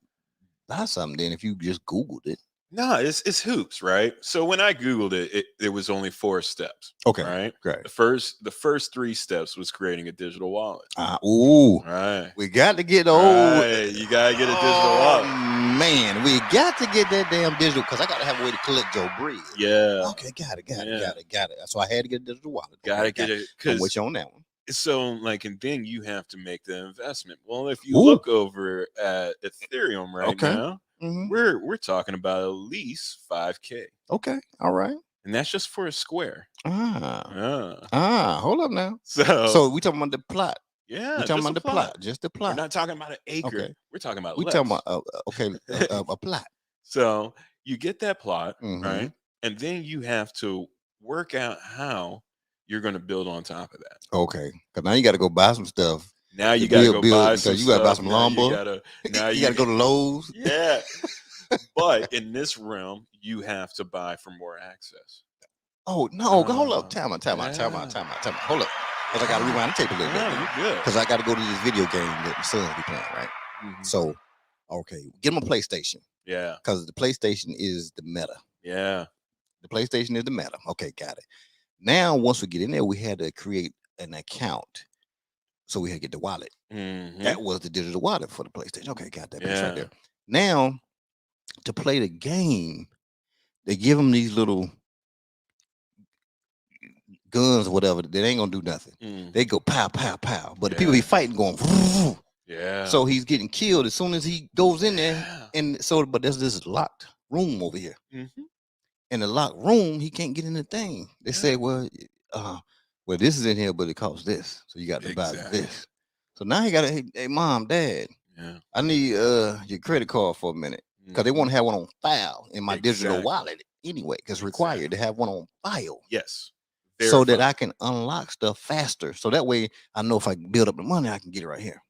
Speaker 2: buy something then if you just Googled it?
Speaker 3: No, it's hoops, right? So when I Googled it, it was only 4 steps.
Speaker 2: Okay.
Speaker 3: Right.
Speaker 2: Great.
Speaker 3: The first 3 steps was creating a digital wallet.
Speaker 2: Right. We got to get old.
Speaker 3: Right. You gotta get a digital wallet.
Speaker 2: Man, we got to get that damn digital, because I gotta have a way to collect your bread.
Speaker 3: Yeah.
Speaker 2: Okay, got it. So I had to get a digital wallet.
Speaker 3: Gotta get it.
Speaker 2: I'm with you on that one.
Speaker 3: So, like, and then you have to make the investment. Well, if you look over at Ethereum right now, we're talking about at least $5K.
Speaker 2: Okay, all right.
Speaker 3: And that's just for a square.
Speaker 2: Hold up now.
Speaker 3: So
Speaker 2: we talking about the plot.
Speaker 3: Yeah,
Speaker 2: we're talking about the plot. Just the plot.
Speaker 3: We're not talking about an acre.
Speaker 2: Okay.
Speaker 3: We're talking about
Speaker 2: we're talking about a plot.
Speaker 3: So you get that plot, right? And then you have to work out how you're going to build on top of that.
Speaker 2: Okay, because now you got to go buy some stuff.
Speaker 3: Now you got to go buy some stuff.
Speaker 2: You got to buy some lumber. You got to go to Lowe's.
Speaker 3: Yeah. But in this realm, you have to buy for more access.
Speaker 2: Oh, no. Hold up. Time out. Hold up. Because I got to rewind the tape a little bit.
Speaker 3: You're good.
Speaker 2: Because I got to go to this video game that my sons be playing, right? So, okay. Get them a PlayStation.
Speaker 3: Yeah.
Speaker 2: Because the PlayStation is the meta.
Speaker 3: Yeah.
Speaker 2: The PlayStation is the meta. Okay, got it. Now, once we get in there, we had to create an account. So we had to get the wallet. That was the digital wallet for the PlayStation. Okay, got that piece right there. Now, to play the game, they give them these little guns or whatever. They ain't gonna do nothing. They go pow, pow, pow. But the people be fighting going.
Speaker 3: Yeah.
Speaker 2: So he's getting killed as soon as he goes in there.
Speaker 3: Yeah.
Speaker 2: And so, but there's this locked room over here.
Speaker 3: Mhm.
Speaker 2: In the locked room, he can't get in the thing. They
Speaker 3: Yeah.
Speaker 2: say, well, this is in here, but it costs this. So you got to buy
Speaker 3: Exactly.
Speaker 2: this. So now he got to, hey, mom, dad,
Speaker 3: Yeah.
Speaker 2: I need your credit card for a minute. Because they want to have one on file in my digital
Speaker 3: Exactly.
Speaker 2: wallet anyway. Because required to have one on file.
Speaker 3: Yes.
Speaker 2: So that
Speaker 3: Verified.
Speaker 2: I can unlock stuff faster. So that way I know if I build up the money, I can get it right here.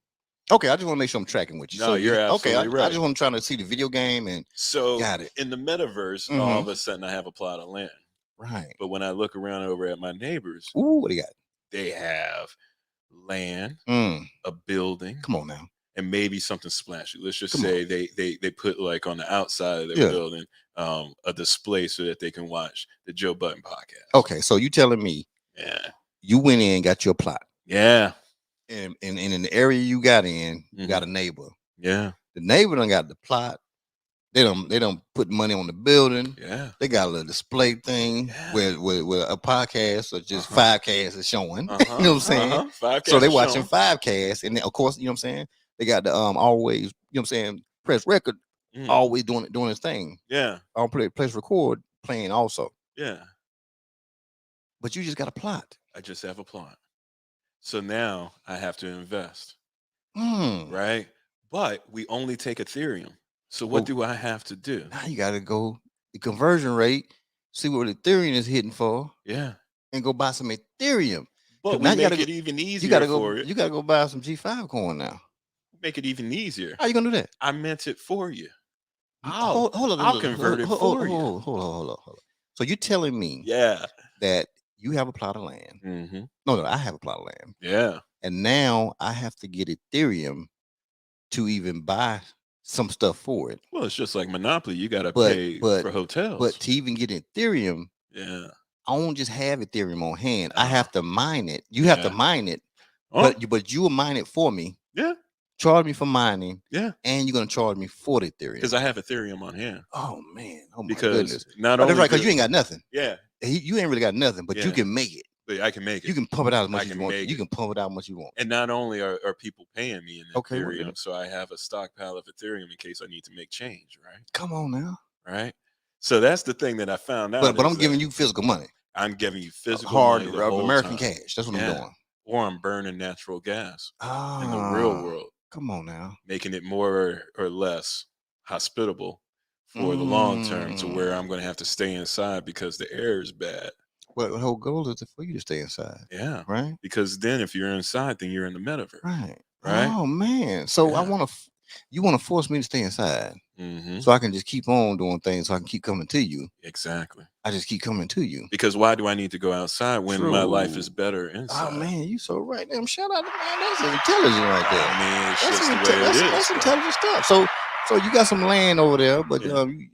Speaker 2: Okay, I just want to make sure I'm tracking with you.
Speaker 3: No,
Speaker 2: So
Speaker 3: you're
Speaker 2: okay. I
Speaker 3: absolutely right.
Speaker 2: just want to try to see the video game and
Speaker 3: So
Speaker 2: got it.
Speaker 3: in the metaverse, all of a sudden I have a plot of land.
Speaker 2: Right.
Speaker 3: But when I look around over at my neighbors,
Speaker 2: Ooh, what do you got?
Speaker 3: they have land, a building,
Speaker 2: Come on now.
Speaker 3: and maybe something splashy. Let's just
Speaker 2: Come
Speaker 3: say they put like on the outside of their
Speaker 2: Yeah.
Speaker 3: building a display so that they can watch the Joe Budden podcast.
Speaker 2: Okay, so you telling me
Speaker 3: Yeah.
Speaker 2: you went in and got your plot.
Speaker 3: Yeah.
Speaker 2: And in the area you got in, you got a neighbor.
Speaker 3: Yeah.
Speaker 2: The neighbor done got the plot. They don't put money on the building.
Speaker 3: Yeah.
Speaker 2: They got a little display thing where a podcast or just 5 casts is showing. You know what I'm saying?
Speaker 3: 5
Speaker 2: So they
Speaker 3: casts
Speaker 2: watching
Speaker 3: showing.
Speaker 2: 5 casts, and then, of course, you know what I'm saying? They got the always, you know what I'm saying, press record, always doing his thing.
Speaker 3: Yeah.
Speaker 2: I'll press record playing also.
Speaker 3: Yeah.
Speaker 2: But you just got a plot.
Speaker 3: I just have a plot. So now I have to invest.
Speaker 2: Hmm.
Speaker 3: Right? But we only take Ethereum. So what do I have to do?
Speaker 2: Now you got to go the conversion rate, see what Ethereum is hitting for,
Speaker 3: Yeah.
Speaker 2: and go buy some Ethereum.
Speaker 3: But
Speaker 2: now
Speaker 3: we make it even easier
Speaker 2: you gotta
Speaker 3: for
Speaker 2: go.
Speaker 3: it.
Speaker 2: You got to go buy some G5 coin now.
Speaker 3: Make it even easier.
Speaker 2: How you gonna do that?
Speaker 3: I meant it for you.
Speaker 2: Hold on.
Speaker 3: I'll convert it for you.
Speaker 2: Hold on. So you're telling me
Speaker 3: Yeah.
Speaker 2: that you have a plot of land?
Speaker 3: Mm-hmm.
Speaker 2: No, I have a plot of land.
Speaker 3: Yeah.
Speaker 2: And now I have to get Ethereum to even buy some stuff for it.
Speaker 3: Well, it's just like Monopoly. You got to pay for hotels.
Speaker 2: But to even get Ethereum,
Speaker 3: yeah,
Speaker 2: I won't just have Ethereum on hand. I have to mine it. You have to mine it, but you will mine it for me.
Speaker 3: Yeah.
Speaker 2: Charge me for mining.
Speaker 3: Yeah.
Speaker 2: And you're gonna charge me for the Ethereum
Speaker 3: because I have Ethereum on hand.
Speaker 2: Oh man. Oh my
Speaker 3: because
Speaker 2: goodness.
Speaker 3: Not only
Speaker 2: that's right, because you ain't got nothing.
Speaker 3: Yeah.
Speaker 2: You ain't really got nothing, but you can make it.
Speaker 3: But I can make it.
Speaker 2: You can pump it out as much as you want. You can pump it out as much as you want.
Speaker 3: And not only are people paying me in Ethereum,
Speaker 2: well,
Speaker 3: so I have a stockpile of Ethereum in case I need to make change, right?
Speaker 2: Come on now.
Speaker 3: Right? So that's the thing that I found out.
Speaker 2: But I'm giving you physical money.
Speaker 3: I'm giving you physical
Speaker 2: hard
Speaker 3: money the whole
Speaker 2: American
Speaker 3: time.
Speaker 2: cash. That's what I'm doing.
Speaker 3: Or I'm burning natural gas in the real world.
Speaker 2: Come on now.
Speaker 3: Making it more or less hospitable for the long term to where I'm going to have to stay inside because the air is bad.
Speaker 2: Well, the whole goal is for you to stay inside.
Speaker 3: Yeah.
Speaker 2: Right.
Speaker 3: Because then if you're inside, then you're in the metaverse.
Speaker 2: Right.
Speaker 3: Right.
Speaker 2: Oh man. So you want to force me to stay inside so I can just keep on doing things so I can keep coming to you.
Speaker 3: Exactly.
Speaker 2: I just keep coming to you.
Speaker 3: Because why do I need to go outside when my life is better inside?
Speaker 2: Oh man, you so right. Damn, shout out to man. That's intelligent right there.
Speaker 3: I mean, it's just the way it is.
Speaker 2: That's intelligent stuff. So you got some land over there, but you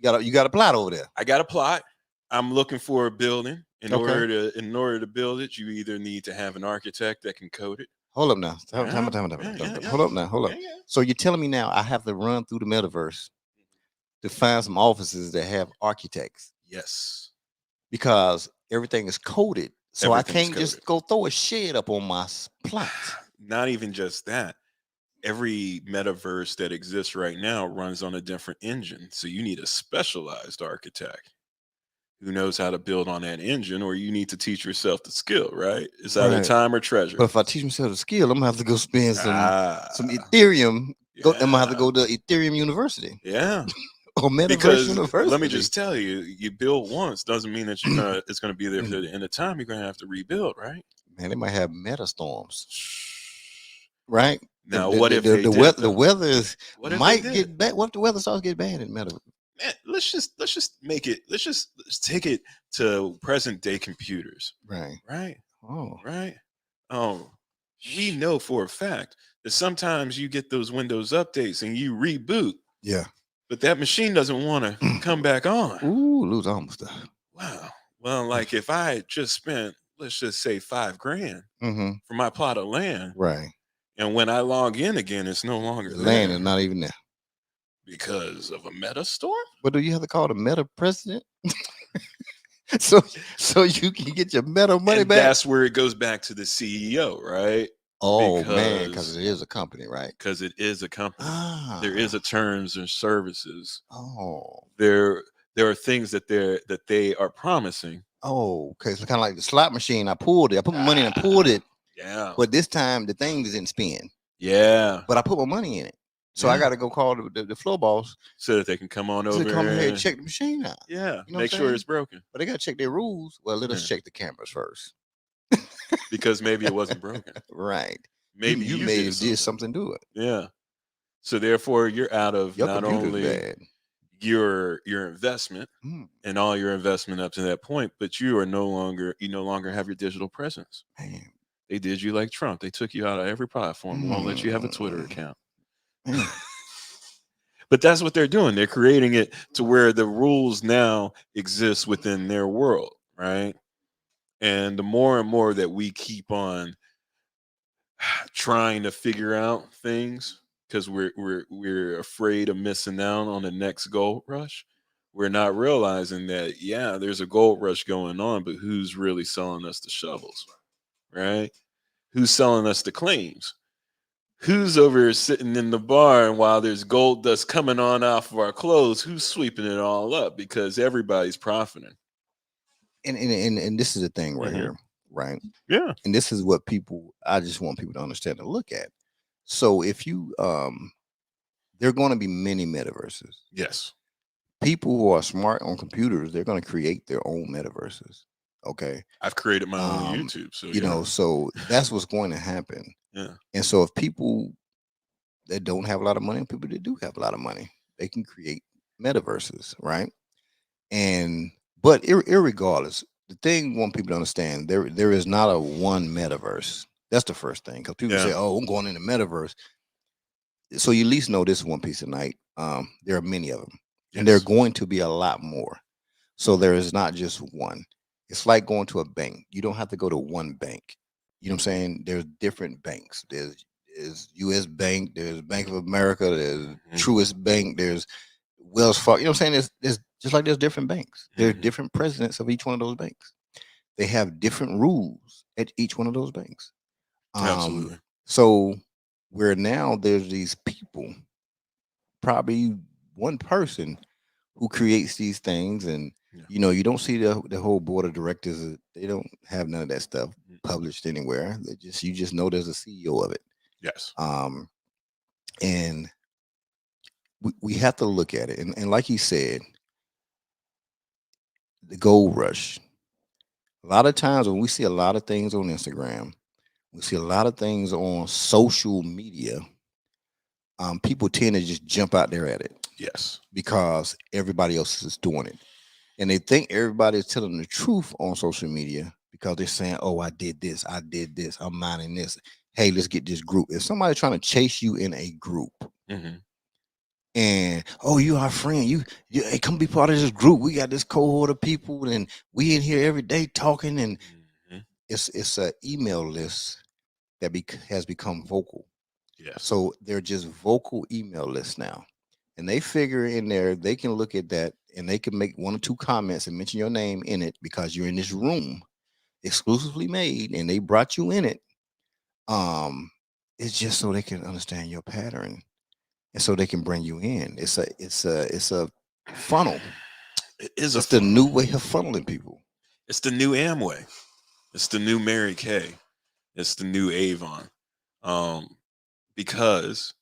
Speaker 2: got a plot over there.
Speaker 3: I got a plot. I'm looking for a building. In order to build it, you either need to have an architect that can code it.
Speaker 2: Hold up now. Hold up.
Speaker 3: Yeah.
Speaker 2: So you're telling me now I have to run through the metaverse to find some offices that have architects?
Speaker 3: Yes.
Speaker 2: Because everything is coded. So I can't just go throw a shed up on my plot.
Speaker 3: Not even just that. Every metaverse that exists right now runs on a different engine. So you need a specialized architect who knows how to build on that engine, or you need to teach yourself the skill, right? It's either time or treasure.
Speaker 2: But if I teach myself the skill, I'm gonna have to go spend some Ethereum. I'm gonna have to go to Ethereum University.
Speaker 3: Yeah.
Speaker 2: Or Metaverse
Speaker 3: because
Speaker 2: University.
Speaker 3: Let me just tell you, you build once doesn't mean that it's gonna be there for the end of time. You're gonna have to rebuild, right?
Speaker 2: Man, they might have meta storms. Right?
Speaker 3: Now, what if the
Speaker 2: weather might get bad? What if the weather starts to get bad in Metaverse?
Speaker 3: Man, let's just take it to present day computers. Right. We know for a fact that sometimes you get those Windows updates and you reboot.
Speaker 2: Yeah.
Speaker 3: But that machine doesn't want to come back on.
Speaker 2: Ooh, lose almost stuff.
Speaker 3: Wow. Well, like if I had just spent, let's just say $5,000 for my plot of land.
Speaker 2: Right.
Speaker 3: And when I log in again, it's no longer there.
Speaker 2: Land is not even there.
Speaker 3: Because of a meta storm?
Speaker 2: But do you have to call the meta president? so you can get your meta money back?
Speaker 3: That's where it goes back to the CEO, right?
Speaker 2: Oh man, because
Speaker 3: because
Speaker 2: it is a company, right?
Speaker 3: it is a company. There is
Speaker 2: Ah.
Speaker 3: a terms and services.
Speaker 2: Oh.
Speaker 3: There are things that they are promising.
Speaker 2: Oh, okay. So kind of like the slot machine. I pulled it. I put my money in and pulled
Speaker 3: Ah,
Speaker 2: it,
Speaker 3: yeah,
Speaker 2: but this time the thing didn't spin.
Speaker 3: yeah,
Speaker 2: But I put my money in it, so I
Speaker 3: yeah.
Speaker 2: got to go call the floor boss
Speaker 3: So that they can come on
Speaker 2: to
Speaker 3: over
Speaker 2: come here and
Speaker 3: and
Speaker 2: check the machine out.
Speaker 3: yeah,
Speaker 2: You know
Speaker 3: make
Speaker 2: what I'm
Speaker 3: sure
Speaker 2: saying?
Speaker 3: it's broken.
Speaker 2: But they got to check their rules. Well, let us
Speaker 3: Yeah.
Speaker 2: check the cameras first.
Speaker 3: Because maybe it wasn't broken.
Speaker 2: Right.
Speaker 3: Maybe
Speaker 2: You
Speaker 3: you
Speaker 2: may
Speaker 3: did
Speaker 2: have did
Speaker 3: something.
Speaker 2: something to it.
Speaker 3: Yeah. So therefore, you're out of
Speaker 2: Your
Speaker 3: not
Speaker 2: computer's
Speaker 3: only
Speaker 2: bad.
Speaker 3: your investment
Speaker 2: Mm,
Speaker 3: and all your investment up to that point, but you no longer have your digital presence.
Speaker 2: man.
Speaker 3: They did you like Trump. They took you out of every platform. Won't let you have a Twitter
Speaker 2: Mm,
Speaker 3: account.
Speaker 2: man.
Speaker 3: But that's what they're doing. They're creating it to where the rules now exist within their world, right? And the more and more that we keep on trying to figure out things because we're afraid of missing out on the next gold rush, we're not realizing that yeah, there's a gold rush going on, but who's really selling us the shovels, right? Who's selling us the claims? Who's over here sitting in the bar and while there's gold dust coming on off of our clothes, who's sweeping it all up because everybody's profiting?
Speaker 2: And this is the thing right
Speaker 3: Hmm.
Speaker 2: here, right?
Speaker 3: Yeah.
Speaker 2: And this is what people I just want people to understand and look at. So if you there are going to be many metaverses.
Speaker 3: Yes.
Speaker 2: People who are smart on computers, they're going to create their own metaverses. Okay.
Speaker 3: I've created my own
Speaker 2: Um,
Speaker 3: YouTube, so
Speaker 2: you
Speaker 3: yeah.
Speaker 2: know, so that's what's going to happen.
Speaker 3: Yeah.
Speaker 2: And so if people that don't have a lot of money and people that do have a lot of money, they can create metaverses, right? And but irregardless, the thing I want people to understand there is not a one metaverse. That's the first thing because people
Speaker 3: Yeah.
Speaker 2: say, "Oh, I'm going in the metaverse." So you at least know this one piece of night. There are many of them, and there are
Speaker 3: Yes.
Speaker 2: going to be a lot more. So there is not just one. It's like going to a bank. You don't have to go to one bank. You know what I'm saying? There's different banks. There's U.S. Bank. There's Bank of America. There's
Speaker 3: Hmm.
Speaker 2: Truist Bank. There's Wells Fargo. You know what I'm saying? There's just like there's different banks. There's
Speaker 3: Hmm.
Speaker 2: different presidents of each one of those banks. They have different rules at each one of those banks. Um,
Speaker 3: Absolutely.
Speaker 2: so where now there's these people, probably one person who creates these things, and
Speaker 3: Yeah.
Speaker 2: you don't see the whole board of directors. They don't have none of that stuff
Speaker 3: Mm.
Speaker 2: published anywhere. You just know there's a CEO of it.
Speaker 3: Yes.
Speaker 2: Um, and we have to look at it, and like you said, the gold rush. A lot of times when we see a lot of things on Instagram, we see a lot of things on social media. People tend to just jump out there at it
Speaker 3: Yes.
Speaker 2: because everybody else is doing it, and they think everybody is telling the truth on social media because they're saying, "Oh, I did this, I'm mining this. Hey, let's get this group." If somebody's trying to chase you in a group,
Speaker 3: Hmm.
Speaker 2: and oh, you our friend, you hey, come be part of this group. We got this cohort of people, and we in here every day talking, and
Speaker 3: Hmm.
Speaker 2: it's a email list that has become vocal.
Speaker 3: Yes.
Speaker 2: So they're just vocal email lists now. And they figure in there, they can look at that and they can make one or two comments and mention your name in it because you're in this room exclusively made and they brought you in it. Um, it's just so they can understand your pattern and so they can bring you in. It's a funnel.
Speaker 3: It is a
Speaker 2: It's the
Speaker 3: funnel.
Speaker 2: new way of funneling people.
Speaker 3: It's the new Amway. It's the new Mary Kay. It's the new Avon. Um, because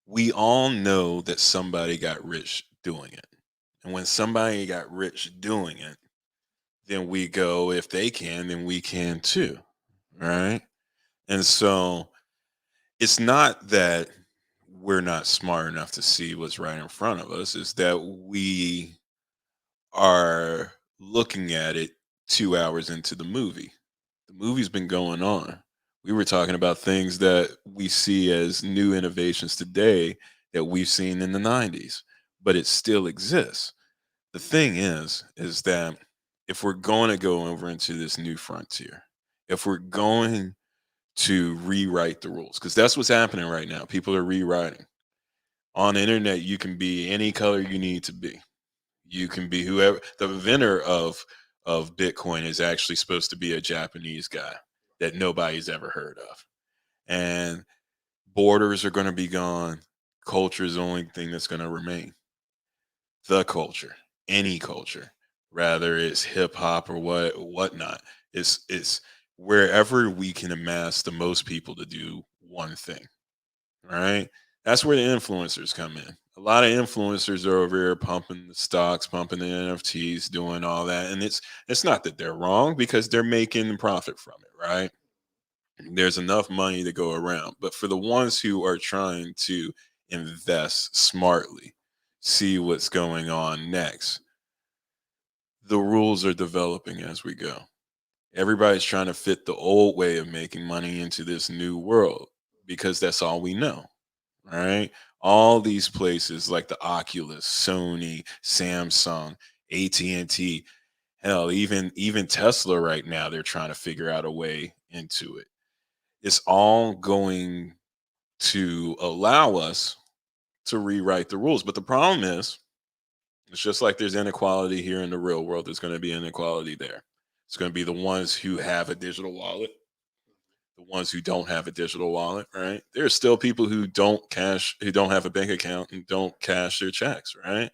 Speaker 3: we all know that somebody got rich doing it. And when somebody got rich doing it, then we go, if they can, then we can too. Right. And so it's not that we're not smart enough to see what's right in front of us, it's that we are looking at it 2 hours into the movie. The movie's been going on. We were talking about things that we see as new innovations today that we've seen in the 90s, but it still exists. The thing is that if we're going to go over into this new frontier, if we're going to rewrite the rules, because that's what's happening right now, people are rewriting. On the internet, you can be any color you need to be. You can be whoever. The inventor of Bitcoin is actually supposed to be a Japanese guy that nobody's ever heard of. and borders are going to be gone. Culture is the only thing that's going to remain. The culture, any culture, rather it's hip hop or whatnot. It's wherever we can amass the most people to do one thing. Right? That's where the influencers come in. A lot of influencers are over here pumping the stocks, pumping the NFTs, doing all that. And it's not that they're wrong because they're making profit from it, right? There's enough money to go around. But for the ones who are trying to invest smartly, see what's going on next, the rules are developing as we go. Everybody's trying to fit the old way of making money into this new world because that's all we know. Right? All these places like the Oculus, Sony, Samsung, AT&T, hell, even Tesla right now, they're trying to figure out a way into it. It's all going to allow us to rewrite the rules. But the problem is, it's just like there's inequality here in the real world, there's going to be inequality there. It's going to be the ones who have a digital wallet, the ones who don't have a digital wallet, right? There's still people who don't have a bank account and don't cash their checks, right?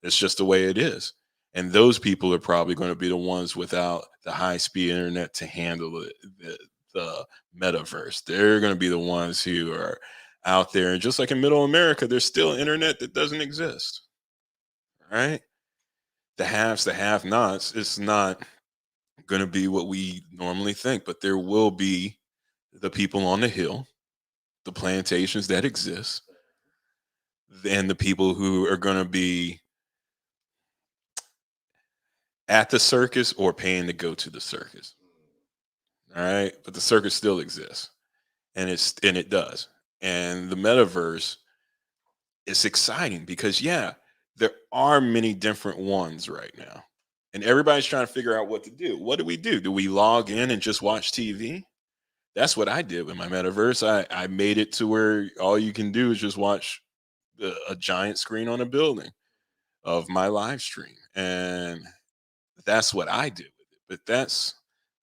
Speaker 3: It's just the way it is. And those people are probably going to be the ones without the high speed internet to handle the metaverse. They're going to be the ones who are out there. And just like in middle America, there's still internet that doesn't exist, right? The haves, the have nots, it's not going to be what we normally think, but there will be the people on the hill, the plantations that exist, and the people who are going to be at the circus or paying to go to the circus. All right. But the circus still exists. And it does. And the metaverse is exciting because yeah, there are many different ones right now. And everybody's trying to figure out what to do. What do we do? Do we log in and just watch TV? That's what I did with my metaverse. I made it to where all you can do is just watch a giant screen on a building of my live stream. And that's what I did with it. But that's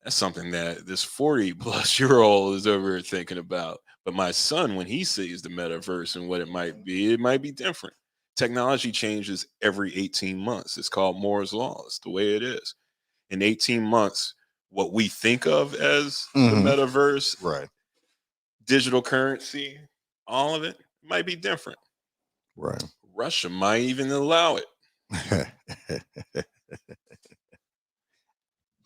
Speaker 3: something that this 40 plus year old is over here thinking about. But my son, when he sees the metaverse and what it might be different. Technology changes every 18 months. It's called Moore's Law. It's the way it is. In 18 months, what we think of as the metaverse,
Speaker 2: Right.
Speaker 3: digital currency, all of it might be different.
Speaker 2: Right.
Speaker 3: Russia might even allow it.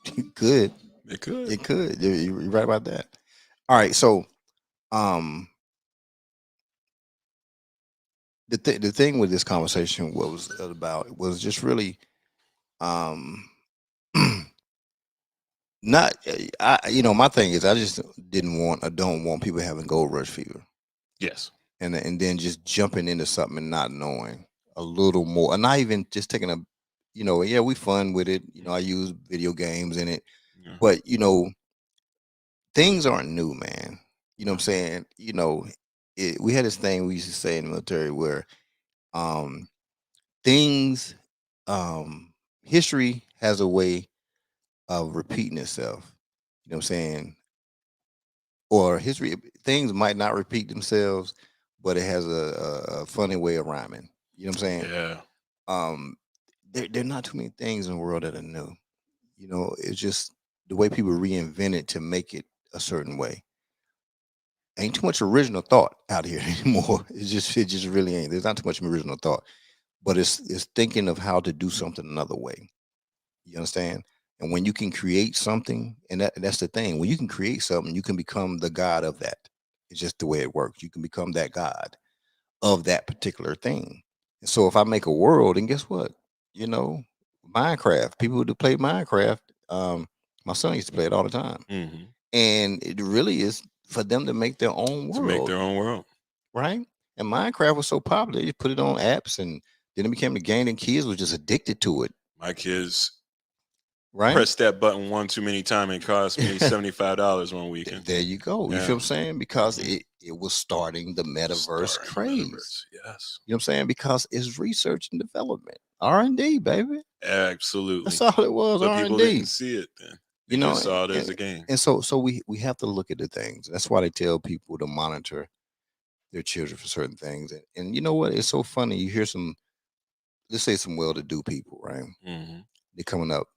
Speaker 2: It could.
Speaker 3: It could.
Speaker 2: It could. You're right about that. All right. So, the thing with this conversation was about was just really, not. My thing is, I just don't want people having gold rush fever,
Speaker 3: Yes.
Speaker 2: and then just jumping into something and not knowing a little more, and not even just taking a, yeah, we fun with it. I use video games in it,
Speaker 3: Yeah.
Speaker 2: but things aren't new, man. You know what I'm saying? We had this thing we used to say in the military where things, history has a way of repeating itself. You know what I'm saying? Or history, things might not repeat themselves, but it has a funny way of rhyming. You know what I'm saying?
Speaker 3: Yeah.
Speaker 2: There are not too many things in the world that are new. It's just the way people reinvent it to make it a certain way. Ain't too much original thought out here anymore. It just really ain't. There's not too much original thought, but it's thinking of how to do something another way. You understand? And when you can create something, and that's the thing, when you can create something, you can become the god of that. It's just the way it works. You can become that god of that particular thing. And so if I make a world, and guess what? Minecraft. People who play Minecraft, my son used to play it all the time.
Speaker 3: Mm-hmm.
Speaker 2: And it really is for them to make their own world.
Speaker 3: To make their own world.
Speaker 2: Right? And Minecraft was so popular, you put it on apps, and then it became the game, and kids were just addicted to it.
Speaker 3: My kids
Speaker 2: right?
Speaker 3: pressed that button one too many times and cost me $75 one weekend.
Speaker 2: There you go. You
Speaker 3: Yeah.
Speaker 2: feel what I'm saying? Because it was starting the metaverse craze.
Speaker 3: Metaverse, yes.
Speaker 2: You know what I'm saying? Because it's research and development. R&D, baby.
Speaker 3: Absolutely.
Speaker 2: That's all it was,
Speaker 3: But
Speaker 2: R&D.
Speaker 3: people didn't see it then. They just saw it as a game.
Speaker 2: And so we have to look at the things. That's why they tell people to monitor their children for certain things. And you know what? It's so funny. You hear let's say some well-to-do people, right?
Speaker 3: Mm-hmm.
Speaker 2: They're coming up.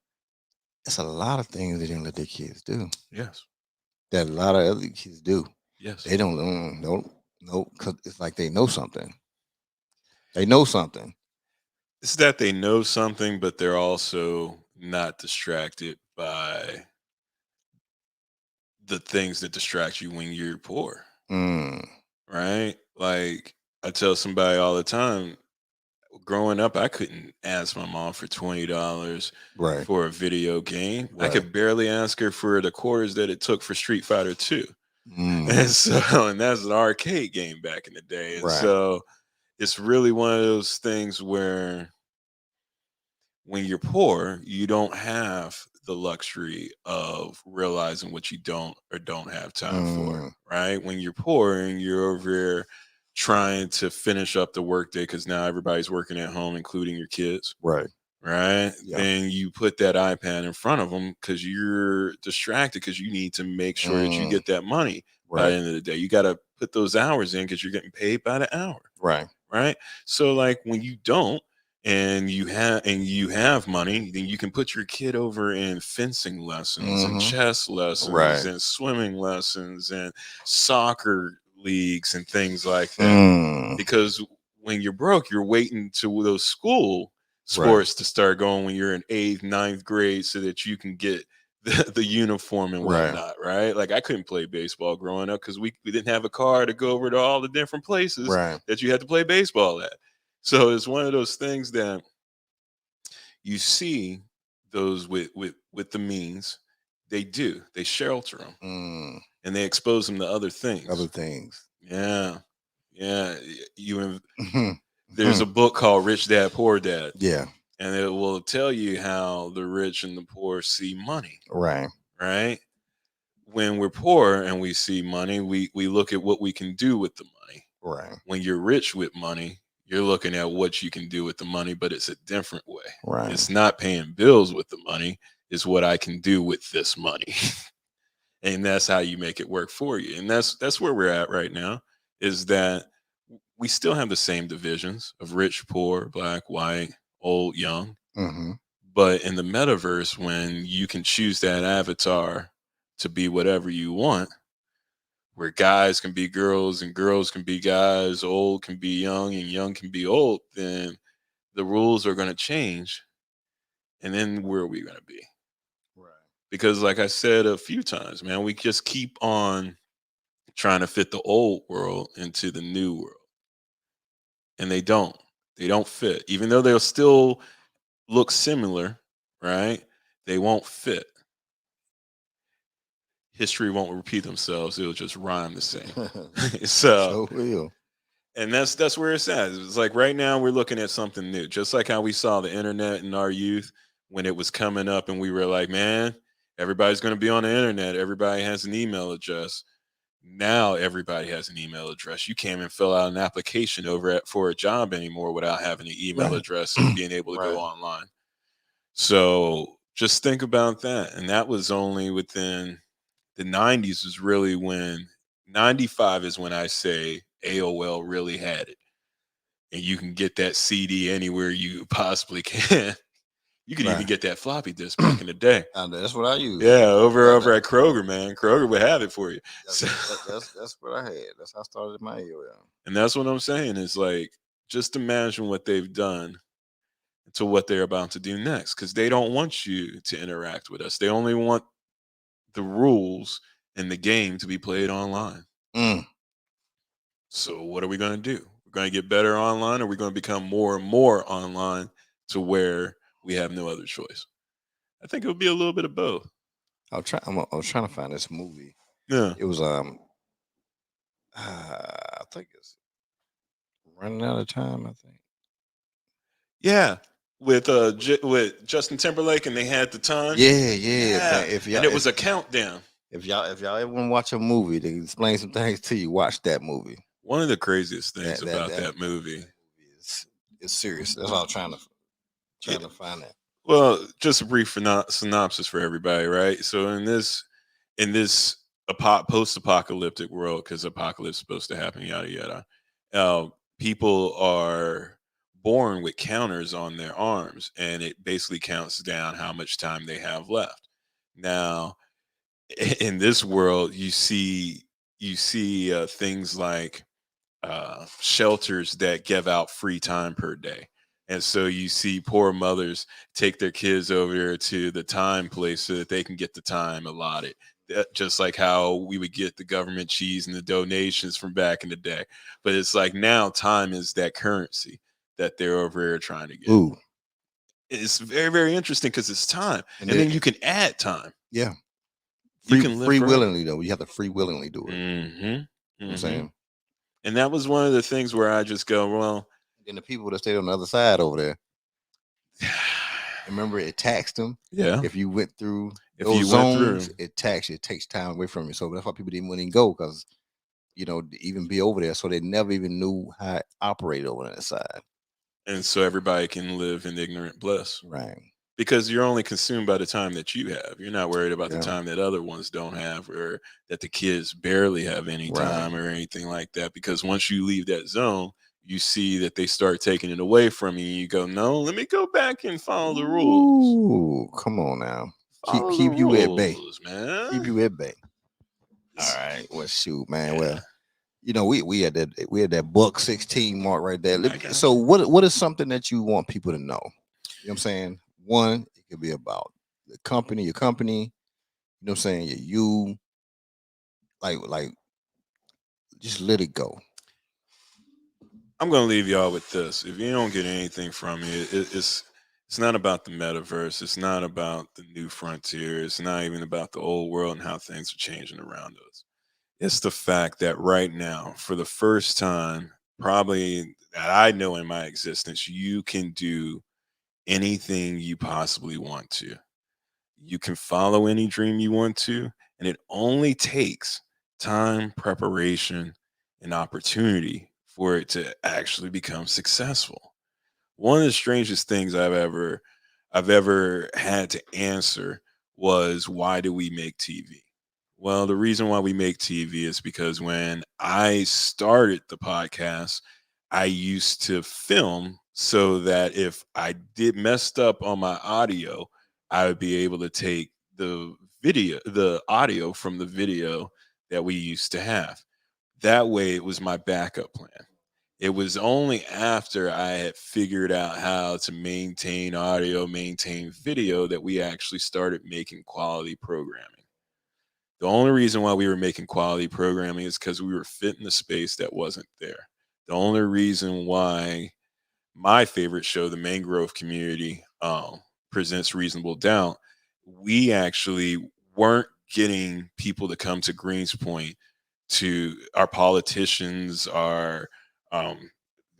Speaker 2: It's a lot of things they didn't let their kids do.
Speaker 3: Yes.
Speaker 2: That a lot of other kids do.
Speaker 3: Yes.
Speaker 2: They don't no, because it's like they know something. They know something.
Speaker 3: It's that they know something, but they're also not distracted by the things that distract you when you're poor.
Speaker 2: Mm,
Speaker 3: Right? Like I tell somebody all the time, growing up, I couldn't ask my mom for $20
Speaker 2: right.
Speaker 3: for a video game. I
Speaker 2: Right.
Speaker 3: could barely ask her for the quarters that it took for Street Fighter 2.
Speaker 2: Mm,
Speaker 3: And so, and that's an arcade game back in the day. And
Speaker 2: right.
Speaker 3: so it's really one of those things where when you're poor, you don't have the luxury of realizing what you don't or don't have time for, right? When you're poor and you're over there trying to finish up the workday because now everybody's working at home, including your kids,
Speaker 2: Right.
Speaker 3: right?
Speaker 2: Yeah.
Speaker 3: Then you put that iPad in front of them because you're distracted because you need to make sure that you get that money by the end of the day. You got to put those hours in because you're getting paid by the hour,
Speaker 2: Right.
Speaker 3: right? So like when you don't, and you have money, then you can put your kid over in fencing lessons and chess lessons and swimming lessons and soccer leagues and things like that. Because when you're broke, you're waiting to those school sports to start going when you're in 8th, 9th grade so that you can get the uniform and whatnot, right? Like I couldn't play baseball growing up because we didn't have a car to go over to all the different places that you had to play baseball at. So it's one of those things that you see those with the means, they shelter them and they expose them to other things. Yeah. There's a book called Rich Dad Poor Dad.
Speaker 2: Yeah.
Speaker 3: And it will tell you how the rich and the poor see money.
Speaker 2: Right.
Speaker 3: When we're poor and we see money, we look at what we can do with the money.
Speaker 2: Right.
Speaker 3: When you're rich with money, you're looking at what you can do with the money, but it's a different way.
Speaker 2: Right.
Speaker 3: It's not paying bills with the money. It's what I can do with this money. And that's how you make it work for you. And that's where we're at right now, is that we still have the same divisions of rich, poor, black, white, old, young. But in the metaverse, when you can choose that avatar to be whatever you want, where guys can be girls and girls can be guys, old can be young and young can be old, then the rules are going to change. And then where are we going to be?
Speaker 2: Right.
Speaker 3: Because like I said a few times, man, we just keep on trying to fit the old world into the new world. And they don't fit. Even though they'll still look similar, right? They won't fit. History won't repeat themselves. It'll just rhyme the same. So
Speaker 2: real.
Speaker 3: And that's where it's at. It's like right now we're looking at something new. Just like how we saw the internet in our youth when it was coming up and we were like, man, everybody's going to be on the internet. Everybody has an email address. Now everybody has an email address. You can't even fill out an application for a job anymore without having an email address and being able to go online. So just think about that. And that was only within the 90s is really when 95 is when I say AOL really had it. And you can get that CD anywhere you possibly can. You could even get that floppy disk back in the day.
Speaker 2: That's what I use.
Speaker 3: Yeah, over at Kroger, man. Kroger would have it for you.
Speaker 2: That's what I had. That's how I started my AOL.
Speaker 3: And that's what I'm saying is like, just imagine what they've done to what they're about to do next. Because they don't want you to interact with us. They only want the rules in the game to be played online. So what are we going to do? We're going to get better online, or we're going to become more and more online to where we have no other choice? I think it'll be a little bit of both.
Speaker 2: I was trying to find this movie.
Speaker 3: Yeah.
Speaker 2: It was I think it's Running Out of Time, I think.
Speaker 3: Yeah. With Justin Timberlake, and they had the time.
Speaker 2: Yeah.
Speaker 3: And it was a countdown.
Speaker 2: If y'all ever want to watch a movie to explain some things to you, watch that movie.
Speaker 3: One of the craziest things about that movie
Speaker 2: is serious. That's why I'm trying to find that.
Speaker 3: Well, just a brief synopsis for everybody, right? So in this post-apocalyptic world, because apocalypse is supposed to happen, yada yada, uh, people are born with counters on their arms, and it basically counts down how much time they have left. Now, in this world, you see things like shelters that give out free time per day. And so you see poor mothers take their kids over there to the time place so that they can get the time allotted. Just like how we would get the government cheese and the donations from back in the day. But it's like now time is that currency that they're over here trying to get.
Speaker 2: Ooh,
Speaker 3: It's very, very interesting because it's time.
Speaker 2: and
Speaker 3: And
Speaker 2: then
Speaker 3: then you can add time.
Speaker 2: yeah,
Speaker 3: You can live
Speaker 2: free
Speaker 3: forever.
Speaker 2: willingly though. You have to free willingly do it.
Speaker 3: Mm-hmm.
Speaker 2: You know what I'm
Speaker 3: Mm-hmm.
Speaker 2: saying?
Speaker 3: And that was one of the things where I just go, well,
Speaker 2: And the people that stayed on the other side over there, remember it taxed them.
Speaker 3: yeah.
Speaker 2: If you went through
Speaker 3: If
Speaker 2: those
Speaker 3: you went through,
Speaker 2: zones, it taxed you. It takes time away from you. So that's why people didn't want to go because to even be over there. So they never even knew how it operated over that side.
Speaker 3: and so everybody can live in ignorant bliss
Speaker 2: Right.
Speaker 3: because you're only consumed by the time that you have. You're not worried about the
Speaker 2: Yeah.
Speaker 3: time that other ones don't have, or that the kids barely have any time
Speaker 2: Right.
Speaker 3: or anything like that. Because once you leave that zone, you see that they start taking it away from you. And you go, no, let me go back and follow the rules.
Speaker 2: Ooh, come on now. Keep
Speaker 3: Follow the
Speaker 2: keep you at bay.
Speaker 3: rules,
Speaker 2: Keep
Speaker 3: man.
Speaker 2: you at bay. All
Speaker 3: It's-
Speaker 2: right. Well, shoot, man.
Speaker 3: yeah,
Speaker 2: Well, we had that buck 16 mark right there.
Speaker 3: I got
Speaker 2: So
Speaker 3: you.
Speaker 2: what is something that you want people to know? You know what I'm saying? One, it could be about the company, your company, you know what I'm saying? You like just let it go.
Speaker 3: I'm gonna leave y'all with this. If you don't get anything from it, it's not about the metaverse. It's not about the new frontier. It's not even about the old world and how things are changing around us. It's the fact that right now, for the first time, probably that I know in my existence, you can do anything you possibly want to. You can follow any dream you want to, and it only takes time, preparation, and opportunity for it to actually become successful. One of the strangest things I've ever had to answer was, why do we make TV? Well, the reason why we make TV is because when I started the podcast, I used to film so that if I did messed up on my audio, I would be able to take the audio from the video that we used to have. That way it was my backup plan. It was only after I had figured out how to maintain audio, maintain video, that we actually started making quality programming. The only reason why we were making quality programming is because we were fitting the space that wasn't there. The only reason why my favorite show, The Mangrove Community, presents Reasonable Doubt, we actually weren't getting people to come to Greenspoint, to our politicians, um,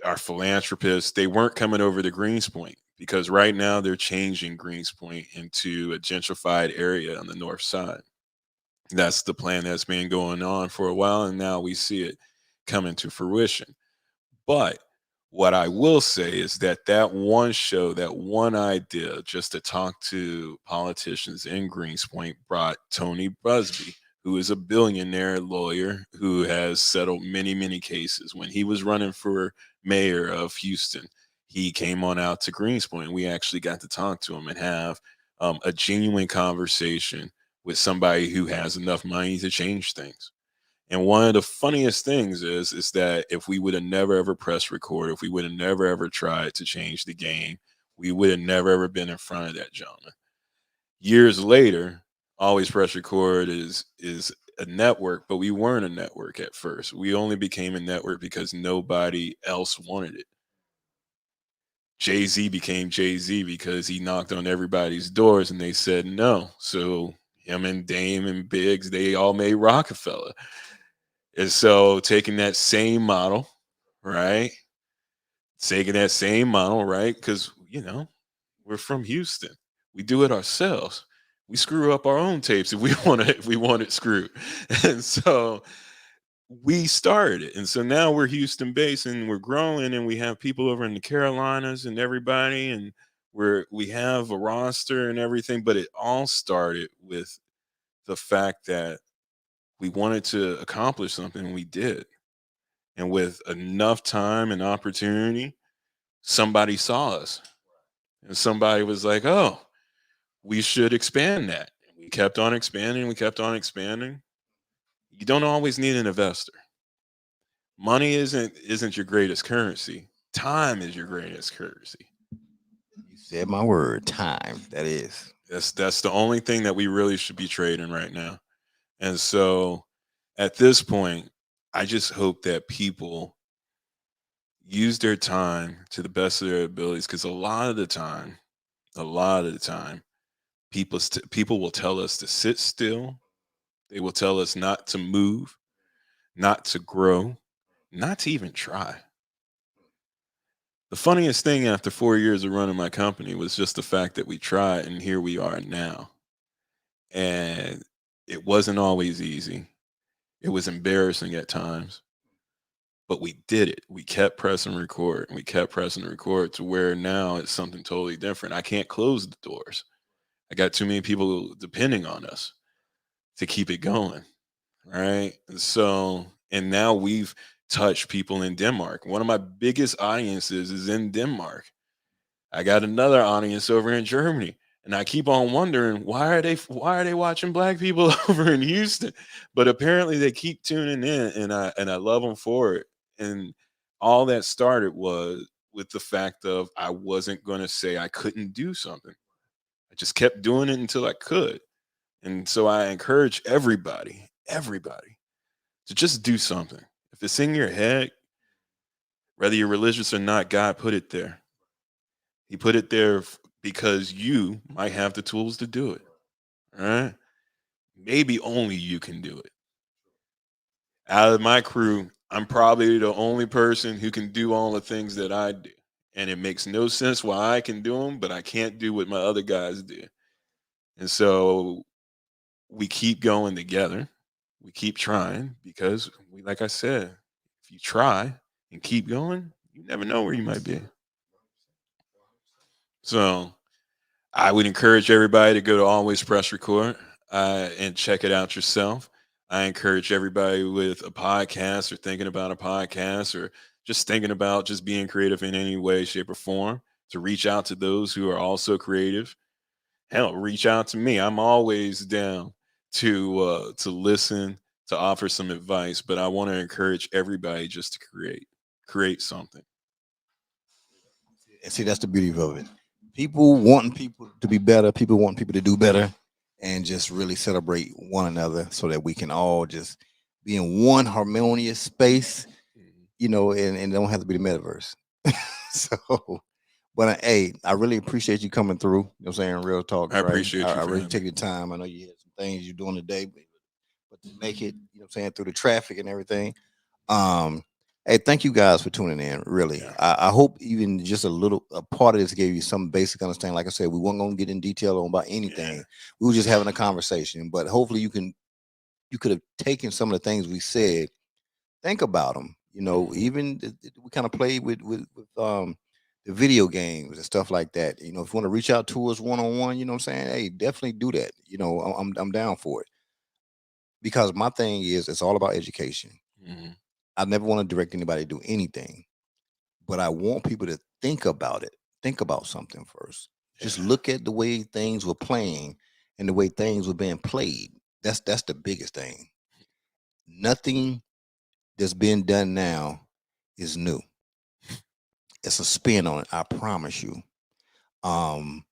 Speaker 3: our philanthropists. They weren't coming over to Greenspoint because right now they're changing Greenspoint into a gentrified area on the north side. That's the plan that's been going on for a while, and now we see it coming to fruition. But what I will say is that that one show, that one idea, just to talk to politicians in Greenspoint, brought Tony Busby, who is a billionaire lawyer who has settled many, many cases. When he was running for mayor of Houston, he came on out to Greenspoint. We actually got to talk to him and have a genuine conversation with somebody who has enough money to change things. And one of the funniest things is that if we would have never ever pressed record, if we would have never ever tried to change the game, we would have never ever been in front of that gentleman. Years later, Always Press Record is a network, but we weren't a network at first. We only became a network because nobody else wanted it. Jay-Z became Jay-Z because he knocked on everybody's doors and they said no. So him and Dame and Biggs, they all made Rockefeller. And so taking that same model, right? Taking that same model, right? Because we're from Houston. We do it ourselves. We screw up our own tapes if we want it, if we want it screwed. And so we started it. And so now we're Houston based and we're growing and we have people over in the Carolinas and everybody. And we have a roster and everything, but it all started with the fact that we wanted to accomplish something, and we did. And with enough time and opportunity, somebody saw us, and somebody was like, "Oh, we should expand that." And we kept on expanding. We kept on expanding. You don't always need an investor. Money isn't your greatest currency. Time is your greatest currency.
Speaker 2: You said my word, time. That is.
Speaker 3: That's the only thing that we really should be trading right now. And so at this point, I just hope that people use their time to the best of their abilities, because a lot of the time, people will tell us to sit still. They will tell us not to move, not to grow, not to even try. The funniest thing after 4 years of running my company was just the fact that we tried, and here we are now. And it wasn't always easy. It was embarrassing at times, but we did it. We kept pressing record, and we kept pressing record to where now it's something totally different. I can't close the doors. I got too many people depending on us to keep it going. Right. So, and now we've touched people in Denmark. One of my biggest audiences is in Denmark. I got another audience over in Germany. And I keep on wondering, why are they watching black people over in Houston? But apparently they keep tuning in, and I love them for it. And all that started was with the fact of I wasn't going to say I couldn't do something. I just kept doing it until I could. And so I encourage everybody to just do something. If it's in your head, whether you're religious or not, God put it there. He put it there because you might have the tools to do it. All right. Maybe only you can do it. Out of my crew, I'm probably the only person who can do all the things that I do. And it makes no sense why I can do them, but I can't do what my other guys do. And so we keep going together. We keep trying because like I said, if you try and keep going, you never know where you might be. So I would encourage everybody to go to Always Press Record and check it out yourself. I encourage everybody with a podcast or thinking about a podcast or just thinking about just being creative in any way, shape, or form to reach out to those who are also creative. Hell, reach out to me. I'm always down to listen, to offer some advice, but I want to encourage everybody just to create something.
Speaker 2: And see, that's the beauty of it. People wanting people to be better, people want people to do better, and just really celebrate one another so that we can all just be in one harmonious space, and it don't have to be the metaverse. So, but hey, I really appreciate you coming through. You know what I'm saying? Real talk,
Speaker 3: I
Speaker 2: right?
Speaker 3: appreciate you
Speaker 2: I
Speaker 3: for
Speaker 2: really
Speaker 3: having
Speaker 2: take
Speaker 3: me.
Speaker 2: your time. I know you had some things you're doing today, but to make it, what I'm saying, through the traffic and everything. Um, hey, thank you guys for tuning in. Really,
Speaker 3: Yeah.
Speaker 2: I hope even just a part of this gave you some basic understanding. Like I said, we weren't going to get in detail on about anything.
Speaker 3: Yeah.
Speaker 2: We were just having a conversation, but hopefully you could have taken some of the things we said, think about them.
Speaker 3: Mhm.
Speaker 2: Even we kind of played with the video games and stuff like that. If you want to reach out to us one on one, you know what I'm saying? Hey, definitely do that. I'm down for it because my thing is it's all about education.
Speaker 3: Mhm.
Speaker 2: I never want to direct anybody to do anything, but I want people to think about it. Think about something first. Just
Speaker 3: Yeah.
Speaker 2: look at the way things were playing and the way things were being played. That's the biggest thing. Nothing that's being done now is new. It's a spin on it. I promise you. Um,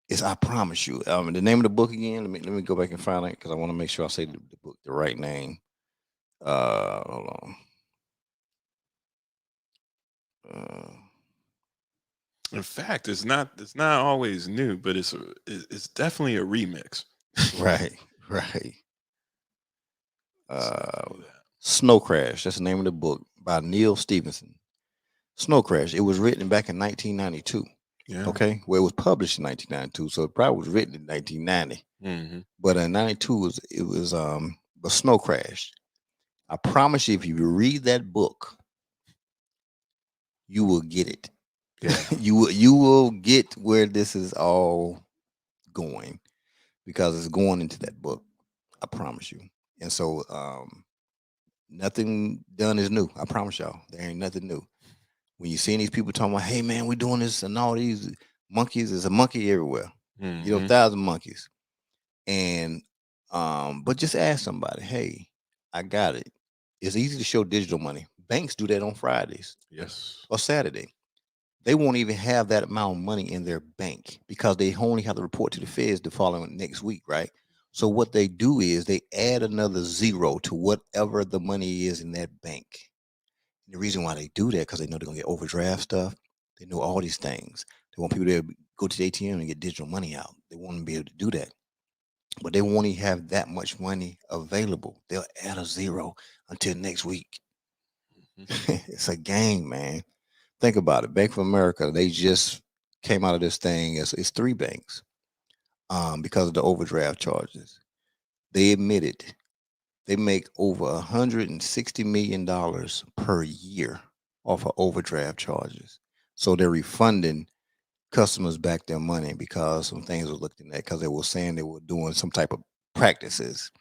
Speaker 2: it's I promise you. The name of the book again. Let me go back and find it because I want to make sure I say the book the right name. Hold on. Uh,
Speaker 3: In fact, it's not always new, but it's definitely a remix.
Speaker 2: right, right.
Speaker 3: So
Speaker 2: Uh,
Speaker 3: do that.
Speaker 2: Snow Crash. That's the name of the book by Neil Stevenson. Snow Crash. It was written back in 1992.
Speaker 3: Yeah.
Speaker 2: Okay, well, it was published in 1992, so it probably was written in 1990.
Speaker 3: Hmm.
Speaker 2: But in '92 it was a Snow Crash. I promise you, if you read that book, you will get it.
Speaker 3: Yeah.
Speaker 2: You will get where this is all going because it's going into that book. I promise you. And so nothing done is new. I promise y'all. There ain't nothing new. When you see these people talking about, hey man, we're doing this and all these monkeys, there's a monkey everywhere. You know,
Speaker 3: Mhm.
Speaker 2: 1,000 monkeys. And but just ask somebody, hey, I got it. It's easy to show digital money. Banks do that on Fridays
Speaker 3: Yes.
Speaker 2: or Saturday. They won't even have that amount of money in their bank because they only have to report to the feds the following next week, right? So what they do is they add another zero to whatever the money is in that bank. And the reason why they do that because they know they're gonna get overdraft stuff. They know all these things. They want people to go to the ATM and get digital money out. They want to be able to do that, but they won't even have that much money available. They'll add a zero until next week.
Speaker 3: Mhm.
Speaker 2: It's a game, man. Think about it. Bank of America, they just came out of this thing. It's three banks because of the overdraft charges. They admitted they make over $160 million per year off of overdraft charges. So they're refunding customers back their money because some things were looked at because they were saying they were doing some type of practices.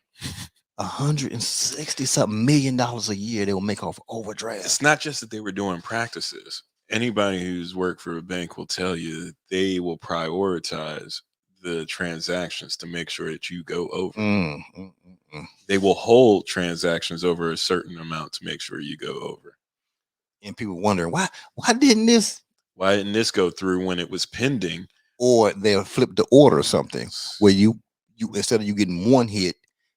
Speaker 2: 160 something $1 million a year they will make off overdraft.
Speaker 3: It's not just that they were doing practices. Anybody who's worked for a bank will tell you that they will prioritize the transactions to make sure that you go over.
Speaker 2: Mm, mm, mm, mm.
Speaker 3: They will hold transactions over a certain amount to make sure you go over.
Speaker 2: And people wondering why didn't this,
Speaker 3: Why didn't this go through when it was pending?
Speaker 2: or they'll flip the order or something where you instead of you getting one hit,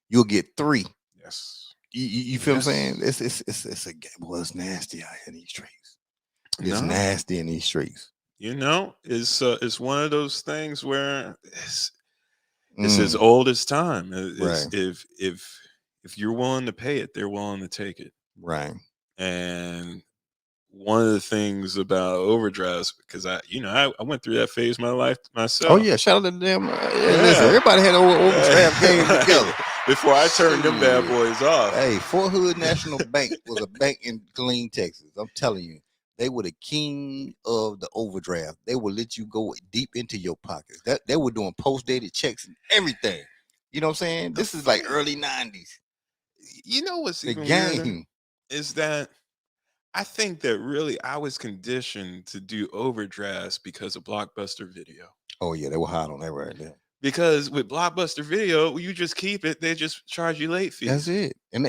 Speaker 2: you'll get three.
Speaker 3: Yes.
Speaker 2: You feel what I'm saying?
Speaker 3: Yes.
Speaker 2: It's a game. Well, it's nasty out here in these streets. It's
Speaker 3: No,
Speaker 2: nasty in these streets.
Speaker 3: it's one of those things where it's as
Speaker 2: Mm,
Speaker 3: old as time.
Speaker 2: right,
Speaker 3: It's if you're willing to pay it, they're willing to take it.
Speaker 2: right.
Speaker 3: And one of the things about overdrives, because I went through that phase of my life
Speaker 2: Oh
Speaker 3: myself.
Speaker 2: yeah, shout out to them. Yeah, listen,
Speaker 3: Yeah.
Speaker 2: everybody had overdraft games together.
Speaker 3: Before I turned them bad
Speaker 2: Shit.
Speaker 3: boys off.
Speaker 2: Hey, Fort Hood National Bank was a bank in Killeen, Texas. I'm telling you, they were the king of the overdraft. They would let you go deep into your pockets. That they were doing post dated checks and everything. You know what I'm saying?
Speaker 3: The
Speaker 2: This is like
Speaker 3: funny,
Speaker 2: early '90s.
Speaker 3: you know what's
Speaker 2: The
Speaker 3: even weirder
Speaker 2: game.
Speaker 3: is that I think that really I was conditioned to do overdrafts because of Blockbuster Video.
Speaker 2: Oh yeah, they were hot on that right there.
Speaker 3: Because with Blockbuster Video, you just keep it, they just charge you late
Speaker 2: That's
Speaker 3: fees.
Speaker 2: it. And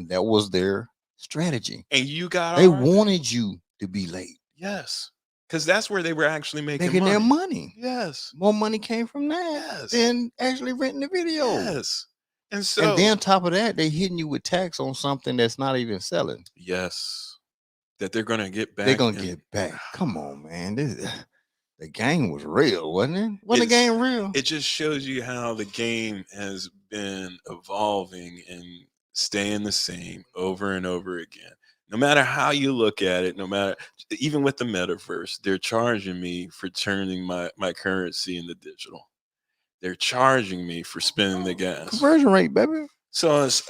Speaker 2: that was their strategy.
Speaker 3: And you got
Speaker 2: They
Speaker 3: all right.
Speaker 2: wanted you to be late,
Speaker 3: Yes. Because that's where they were actually making
Speaker 2: making their
Speaker 3: money.
Speaker 2: money.
Speaker 3: Yes.
Speaker 2: More money came from that
Speaker 3: Yes.
Speaker 2: than actually renting the video.
Speaker 3: Yes. And
Speaker 2: And
Speaker 3: so
Speaker 2: then on top of that, they hitting you with tax on something that's not even selling.
Speaker 3: yes. That they're gonna get back.
Speaker 2: They're gonna get back. Come on, man. The game was real, wasn't it? Wasn't the
Speaker 3: It's-
Speaker 2: game real?
Speaker 3: It just shows you how the game has been evolving and staying the same over and over again. No matter how you look at it, no matter even with the metaverse, they're charging me for turning my currency into digital. They're charging me for spending the gas.
Speaker 2: Conversion rate, baby.
Speaker 3: So it's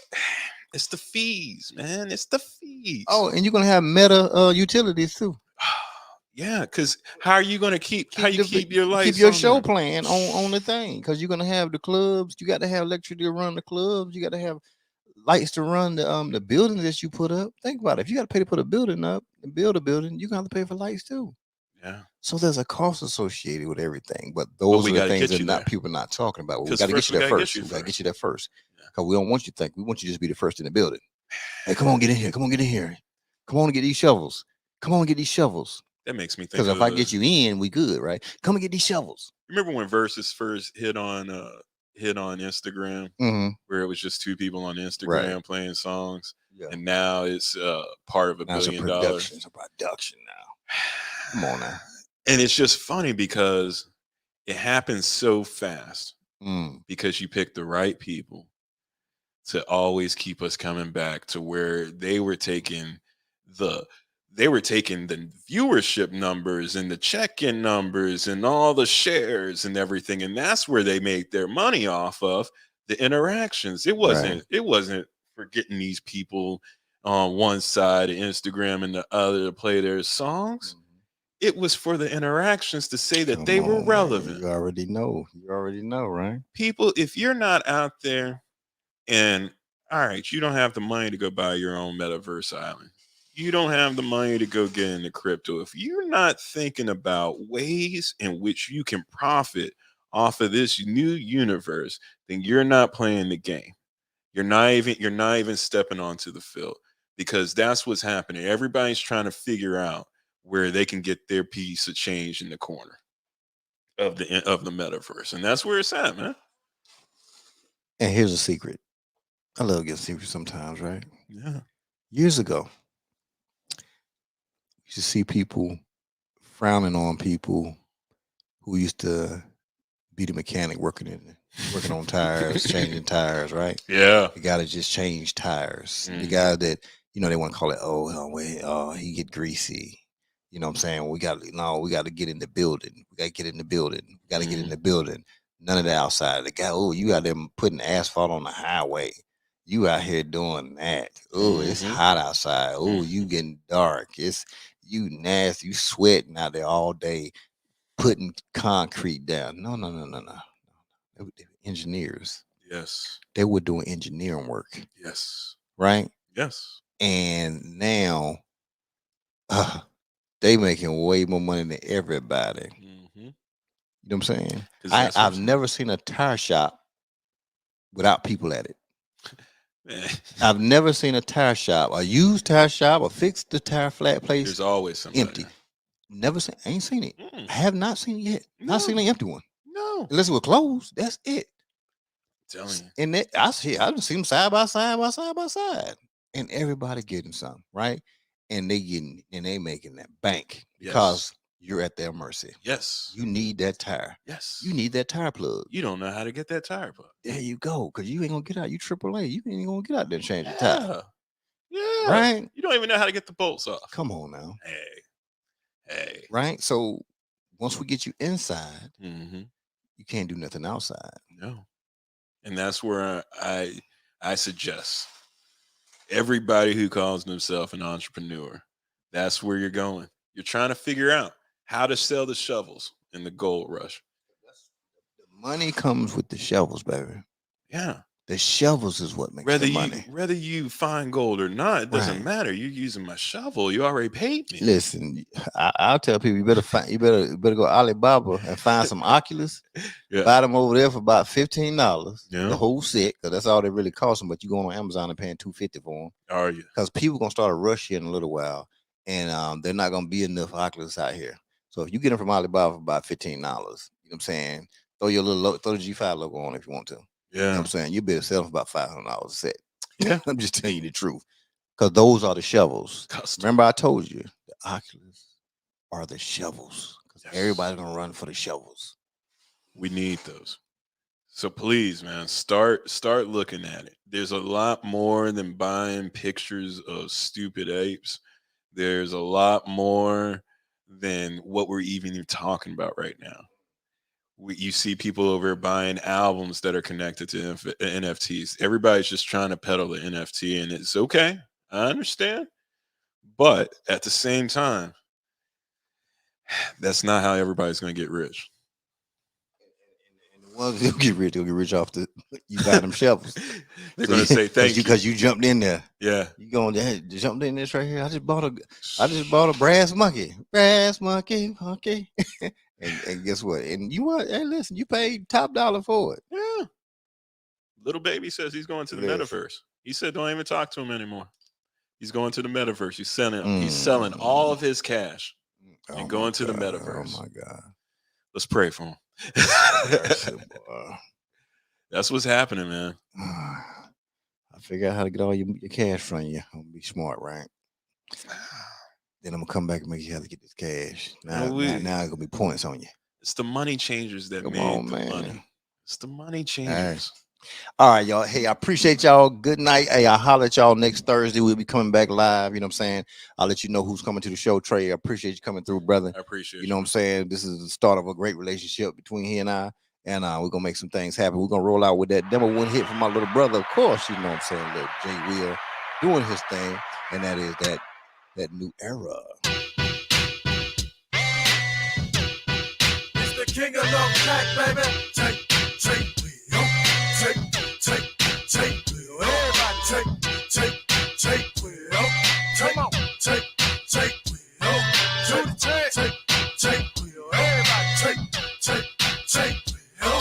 Speaker 3: the fees, man. It's the fees.
Speaker 2: Oh, and you're gonna have meta utilities too.
Speaker 3: Yeah, because how are you gonna keep your lights
Speaker 2: keep your
Speaker 3: on
Speaker 2: show
Speaker 3: there?
Speaker 2: playing on the thing? Because you're gonna have the clubs. You got to have electricity to run the clubs. You got to have lights to run the buildings that you put up. Think about it. If you got to pay to put a building up and build a building, you're gonna have to pay for lights too.
Speaker 3: Yeah,
Speaker 2: So there's a cost associated with everything. But
Speaker 3: but
Speaker 2: those
Speaker 3: we
Speaker 2: are the
Speaker 3: got to
Speaker 2: things
Speaker 3: get
Speaker 2: that
Speaker 3: you
Speaker 2: not
Speaker 3: there.
Speaker 2: people not talking about. Well, we
Speaker 3: 'Cause
Speaker 2: got to get
Speaker 3: first
Speaker 2: you
Speaker 3: we
Speaker 2: there
Speaker 3: gotta get
Speaker 2: first.
Speaker 3: you
Speaker 2: We got to get
Speaker 3: first.
Speaker 2: you there first.
Speaker 3: Yeah.
Speaker 2: Because we don't want you to think. We want you to just be the first in the building. Hey, come on, get in here. Come on, get in here. Come on and get these shovels. Come on and get these shovels.
Speaker 3: That makes me think
Speaker 2: Because
Speaker 3: of
Speaker 2: if I get you in, we good, right? Come and get these shovels.
Speaker 3: remember when Versus first hit on Instagram,
Speaker 2: Mm-hmm.
Speaker 3: where it was just two people on Instagram
Speaker 2: Right.
Speaker 3: playing songs,
Speaker 2: Yeah.
Speaker 3: and now it's part of $1
Speaker 2: Now it's a
Speaker 3: billion.
Speaker 2: production. It's a production now. Come on now.
Speaker 3: And it's just funny because it happens so fast
Speaker 2: Mm.
Speaker 3: because you pick the right people to always keep us coming back to where the they were taking the viewership numbers and the check-in numbers and all the shares and everything, and that's where they made their money off of the interactions.
Speaker 2: Right.
Speaker 3: It wasn't for getting these people on one side of Instagram and the other to play their songs. It was for the interactions to say that
Speaker 2: Come
Speaker 3: they were
Speaker 2: on, man.
Speaker 3: relevant.
Speaker 2: You already know. You already know, right?
Speaker 3: People, if you're not out there and all right, you don't have the money to go buy your own metaverse island. You don't have the money to go get into crypto. If you're not thinking about ways in which you can profit off of this new universe, then you're not playing the game. You're not even stepping onto the field because that's what's happening. Everybody's trying to figure out where they can get their piece of change in the corner of the metaverse. And that's where it's at, man.
Speaker 2: And here's a secret. I love getting secrets sometimes, right?
Speaker 3: Yeah.
Speaker 2: Years ago, you used to see people frowning on people who used to be the mechanic working on tires, changing tires, right?
Speaker 3: Yeah.
Speaker 2: The guy that just changed tires. The
Speaker 3: Mhm.
Speaker 2: guy that, they want to call it, he get greasy. You know what I'm saying? We got to get in the building. We got to get in the building. We got to get in
Speaker 3: Mhm.
Speaker 2: the building. None of the outside. The guy, you out there putting asphalt on the highway. You out here doing that. Oh, it's
Speaker 3: Mhm.
Speaker 2: hot outside. Oh, you
Speaker 3: Mhm.
Speaker 2: getting dark. It's you nasty. You sweating out there all day putting concrete down. No. They were engineers.
Speaker 3: Yes.
Speaker 2: They were doing engineering work,
Speaker 3: Yes.
Speaker 2: right?
Speaker 3: Yes.
Speaker 2: And now they making way more money than everybody.
Speaker 3: Mhm.
Speaker 2: You know what I'm saying?
Speaker 3: Because that's
Speaker 2: I've
Speaker 3: what's
Speaker 2: never seen a tire shop without people at it.
Speaker 3: man.
Speaker 2: I've never seen a tire shop, a used tire shop, a fixed the tire flat place
Speaker 3: There's always somebody
Speaker 2: empty.
Speaker 3: there.
Speaker 2: Never seen. I ain't seen it.
Speaker 3: Mm.
Speaker 2: I have not seen it yet. Not seen
Speaker 3: No.
Speaker 2: an empty one.
Speaker 3: No.
Speaker 2: Unless it was closed. That's it.
Speaker 3: Telling you.
Speaker 2: And I done seen them side by side, and everybody getting something, right? And they making that bank because you're at their mercy.
Speaker 3: Yes.
Speaker 2: You need that tire.
Speaker 3: Yes.
Speaker 2: You need that tire plug.
Speaker 3: You don't know how to get that tire plug.
Speaker 2: There you go, because you ain't gonna get out. You AAA. You ain't gonna get out there and change the tire,
Speaker 3: Yeah.
Speaker 2: right?
Speaker 3: You don't even know how to get the bolts off.
Speaker 2: Come on now,
Speaker 3: Hey.
Speaker 2: right? So once we get you inside,
Speaker 3: Mm-hmm.
Speaker 2: you can't do nothing outside.
Speaker 3: No. And that's where I suggest everybody who calls themselves an entrepreneur, that's where you're going. You're trying to figure out how to sell the shovels in the gold rush.
Speaker 2: The money comes with the shovels, baby.
Speaker 3: Yeah.
Speaker 2: The shovels is what makes the money.
Speaker 3: Whether you find gold or not, it doesn't
Speaker 2: Right.
Speaker 3: matter. You're using my shovel. You already paid me.
Speaker 2: Listen, I'll tell people you better go Alibaba and find some Oculus.
Speaker 3: Yeah.
Speaker 2: Buy them over there for about $15.
Speaker 3: Yeah.
Speaker 2: The whole set, because that's all they really cost them. But you go on Amazon and paying $250 for them.
Speaker 3: Are you?
Speaker 2: Because people gonna start a rush here in a little while, and they're not gonna be enough Oculus out here. So if you get them from Alibaba for about $15, you know what I'm saying? Throw the G5 logo on if you want to. You know what
Speaker 3: Yeah.
Speaker 2: I'm saying? You better sell them for about $500 a set.
Speaker 3: Yeah.
Speaker 2: I'm just telling you the truth. Because those are the shovels.
Speaker 3: Custom.
Speaker 2: Remember, I told you the Oculus are the shovels. Because
Speaker 3: Yes.
Speaker 2: everybody's gonna run for the shovels.
Speaker 3: We need those. So please, man, start looking at it. There's a lot more than buying pictures of stupid apes. There's a lot more than what we're even talking about right now. You see people over buying albums that are connected to NFTs. Everybody's just trying to peddle the NFT, and it's okay. I understand. But at the same time, that's not how everybody's going to get rich.
Speaker 2: And the ones who get rich, they'll get rich off you buy them shovels.
Speaker 3: They're going to say thank you
Speaker 2: because you jumped in there.
Speaker 3: Yeah.
Speaker 2: You going there? Jumped in this right here. I just bought a brass monkey. Monkey. and guess what? And hey, listen, you paid top dollar for it.
Speaker 3: Yeah. Little baby says he's going to the metaverse. He said don't even talk to him anymore. He's going to the metaverse. He's selling all of his cash and going to the metaverse.
Speaker 2: Oh my God.
Speaker 3: Let's pray for him. That's what's happening, man.
Speaker 2: I figure out how to get all your cash from you. I'm gonna be smart, right? Then I'm gonna come back and make you have to get this cash. Now it's gonna be points on you.
Speaker 3: It's the money changers that made the money. It's the money changers.
Speaker 2: All right, y'all. Hey, I appreciate y'all. Good night. Hey, I'll holler at y'all next Thursday. We'll be coming back live. You know what I'm saying? I'll let you know who's coming to the show, Trey. I appreciate you coming through, brother.
Speaker 3: I appreciate
Speaker 2: you. Know what I'm saying? This is the start of a great relationship between he and I. And we're gonna make some things happen. We're gonna roll out with that demo one hit from my little brother. Of course, you know what I'm saying, little Jay Will doing his thing, and that is that new era.
Speaker 1: king of love track, baby. Take, wheel. Take, wheel. Everybody take, wheel. Come on, take, wheel. To the take, wheel. Everybody take, wheel.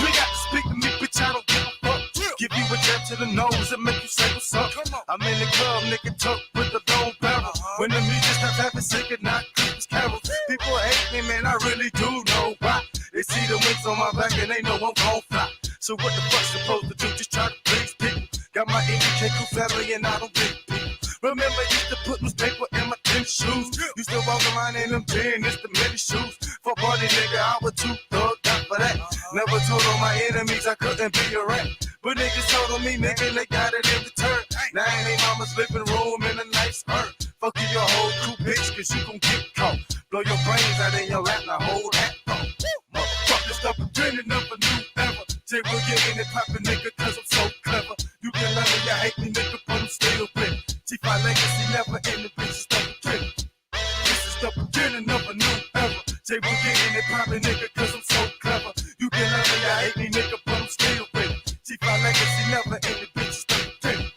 Speaker 1: You got to speak to me, bitch, I don't give a fuck. Give you a jab to the nose and make you say what's up. I'm in the club, nigga, tuck with the long barrel. When the music stops having singing, not Christmas carols. People hate me, man, I really do know why. They see the wings on my back and they know I'm gon' fly. So what the fuck's supposed to do? Just try to please people. Got my NK crew family and I don't get people. Remember, used to put newspaper in my tennis shoes. Used to walk around in them tennis, the many shoes. For party nigga, I was too thugged out for that. Never told all my enemies I couldn't be a rat. But niggas told on me, nigga, they got it in return. Now in they mama's living room in a nice urn. Fuck you, your whole crew, bitch, cause you gon' get caught. Blow your brains out in your lap, now hold that phone. Motherfucker, stop pretending of a new ever. Say we're getting it poppin', nigga, cause I'm so clever. You can love me, you hate me, nigga, but I'm still with. T5 legacy never in the bitch, stop pretending. This is the beginning of a new era. Say we're getting it poppin', nigga, cause I'm so clever. You can love me, you hate me, nigga, but I'm still with. T5 legacy never in the bitch, stop pretending.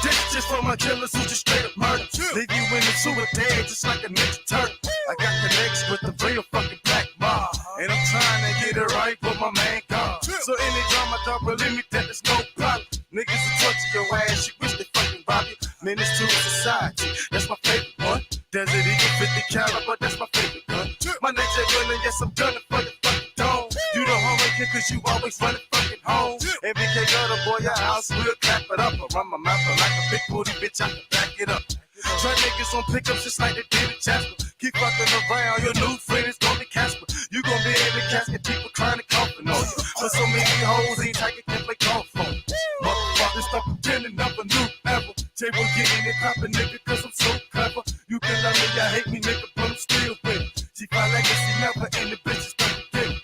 Speaker 1: This just for my killers who just straight up murder. Leave you in the sewer dead just like a nigga turtle. I got connections with the real fucking black mob. And I'm trying to get it right with my man God. So any drama, dog, believe me that there's no problem. Niggas will torture your ass, you wish they fucking rob you. Menace to society, that's my favorite one. Desert Eagle 50 caliber, that's my favorite gun. My name's gunning, yes I'm gunning for your fucking dome. You the homie kid cause you always running fucking home. Every day got a boy, your house will clap it up. I run my mouth like a big booty bitch, I can back it up. Try niggas on pickups just like they did in Jasper. Keep fucking around, your new friend is gonna be Casper. You gon' be in the casket, people trying to coffin on you. So many hoes ain't like it can play golf on you. Motherfuckers stop pretending of a new era. Say we're getting it poppin', nigga, cause I'm so clever. You can love me, you hate me, nigga, but I'm still with it. See my legacy never in the bitches stop pretending.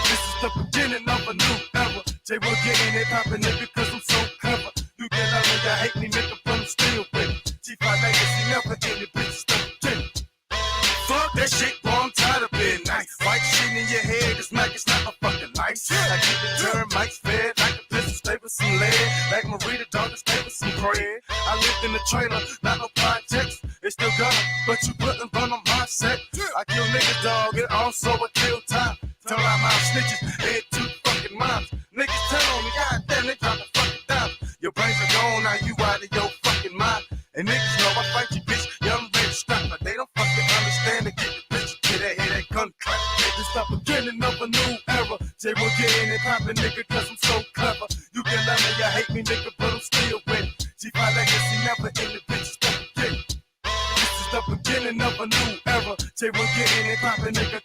Speaker 1: This is the beginning of a new era. Say we're getting it poppin', nigga, cause I'm so clever. You can love me, you hate me, nigga, but I'm still with it. T5 legacy never in the bitches stop pretending. Fuck that shit, boy, I'm tired of being nice. White shit in your head, this mic is not a fucking lights. I keep the termites fed, like a pistol, stay with some lead. Like Marita, dog, stay with some bread. I lived in the trailer, not no projects. It's still gutter, but you couldn't run on my set. I kill niggas, dog, and also I kill time. Tell out my snitches, head two fucking moms. Niggas tell on me, goddamn, they drop the fucking dime. Your brains are gone, now you out of your fucking mind. And niggas know I fight you, bitch, yeah, I'm ready to strap. But they don't fucking understand to get the bitch to that head, that gun clap. This the beginning of a new era. Say we're getting it poppin', nigga, cause I'm so clever. You can love me, you hate me, nigga, but I'm still with it. T5 legacy never in the bitches, stop beginning. This is the beginning of a new era. Say we're getting it poppin', nigga,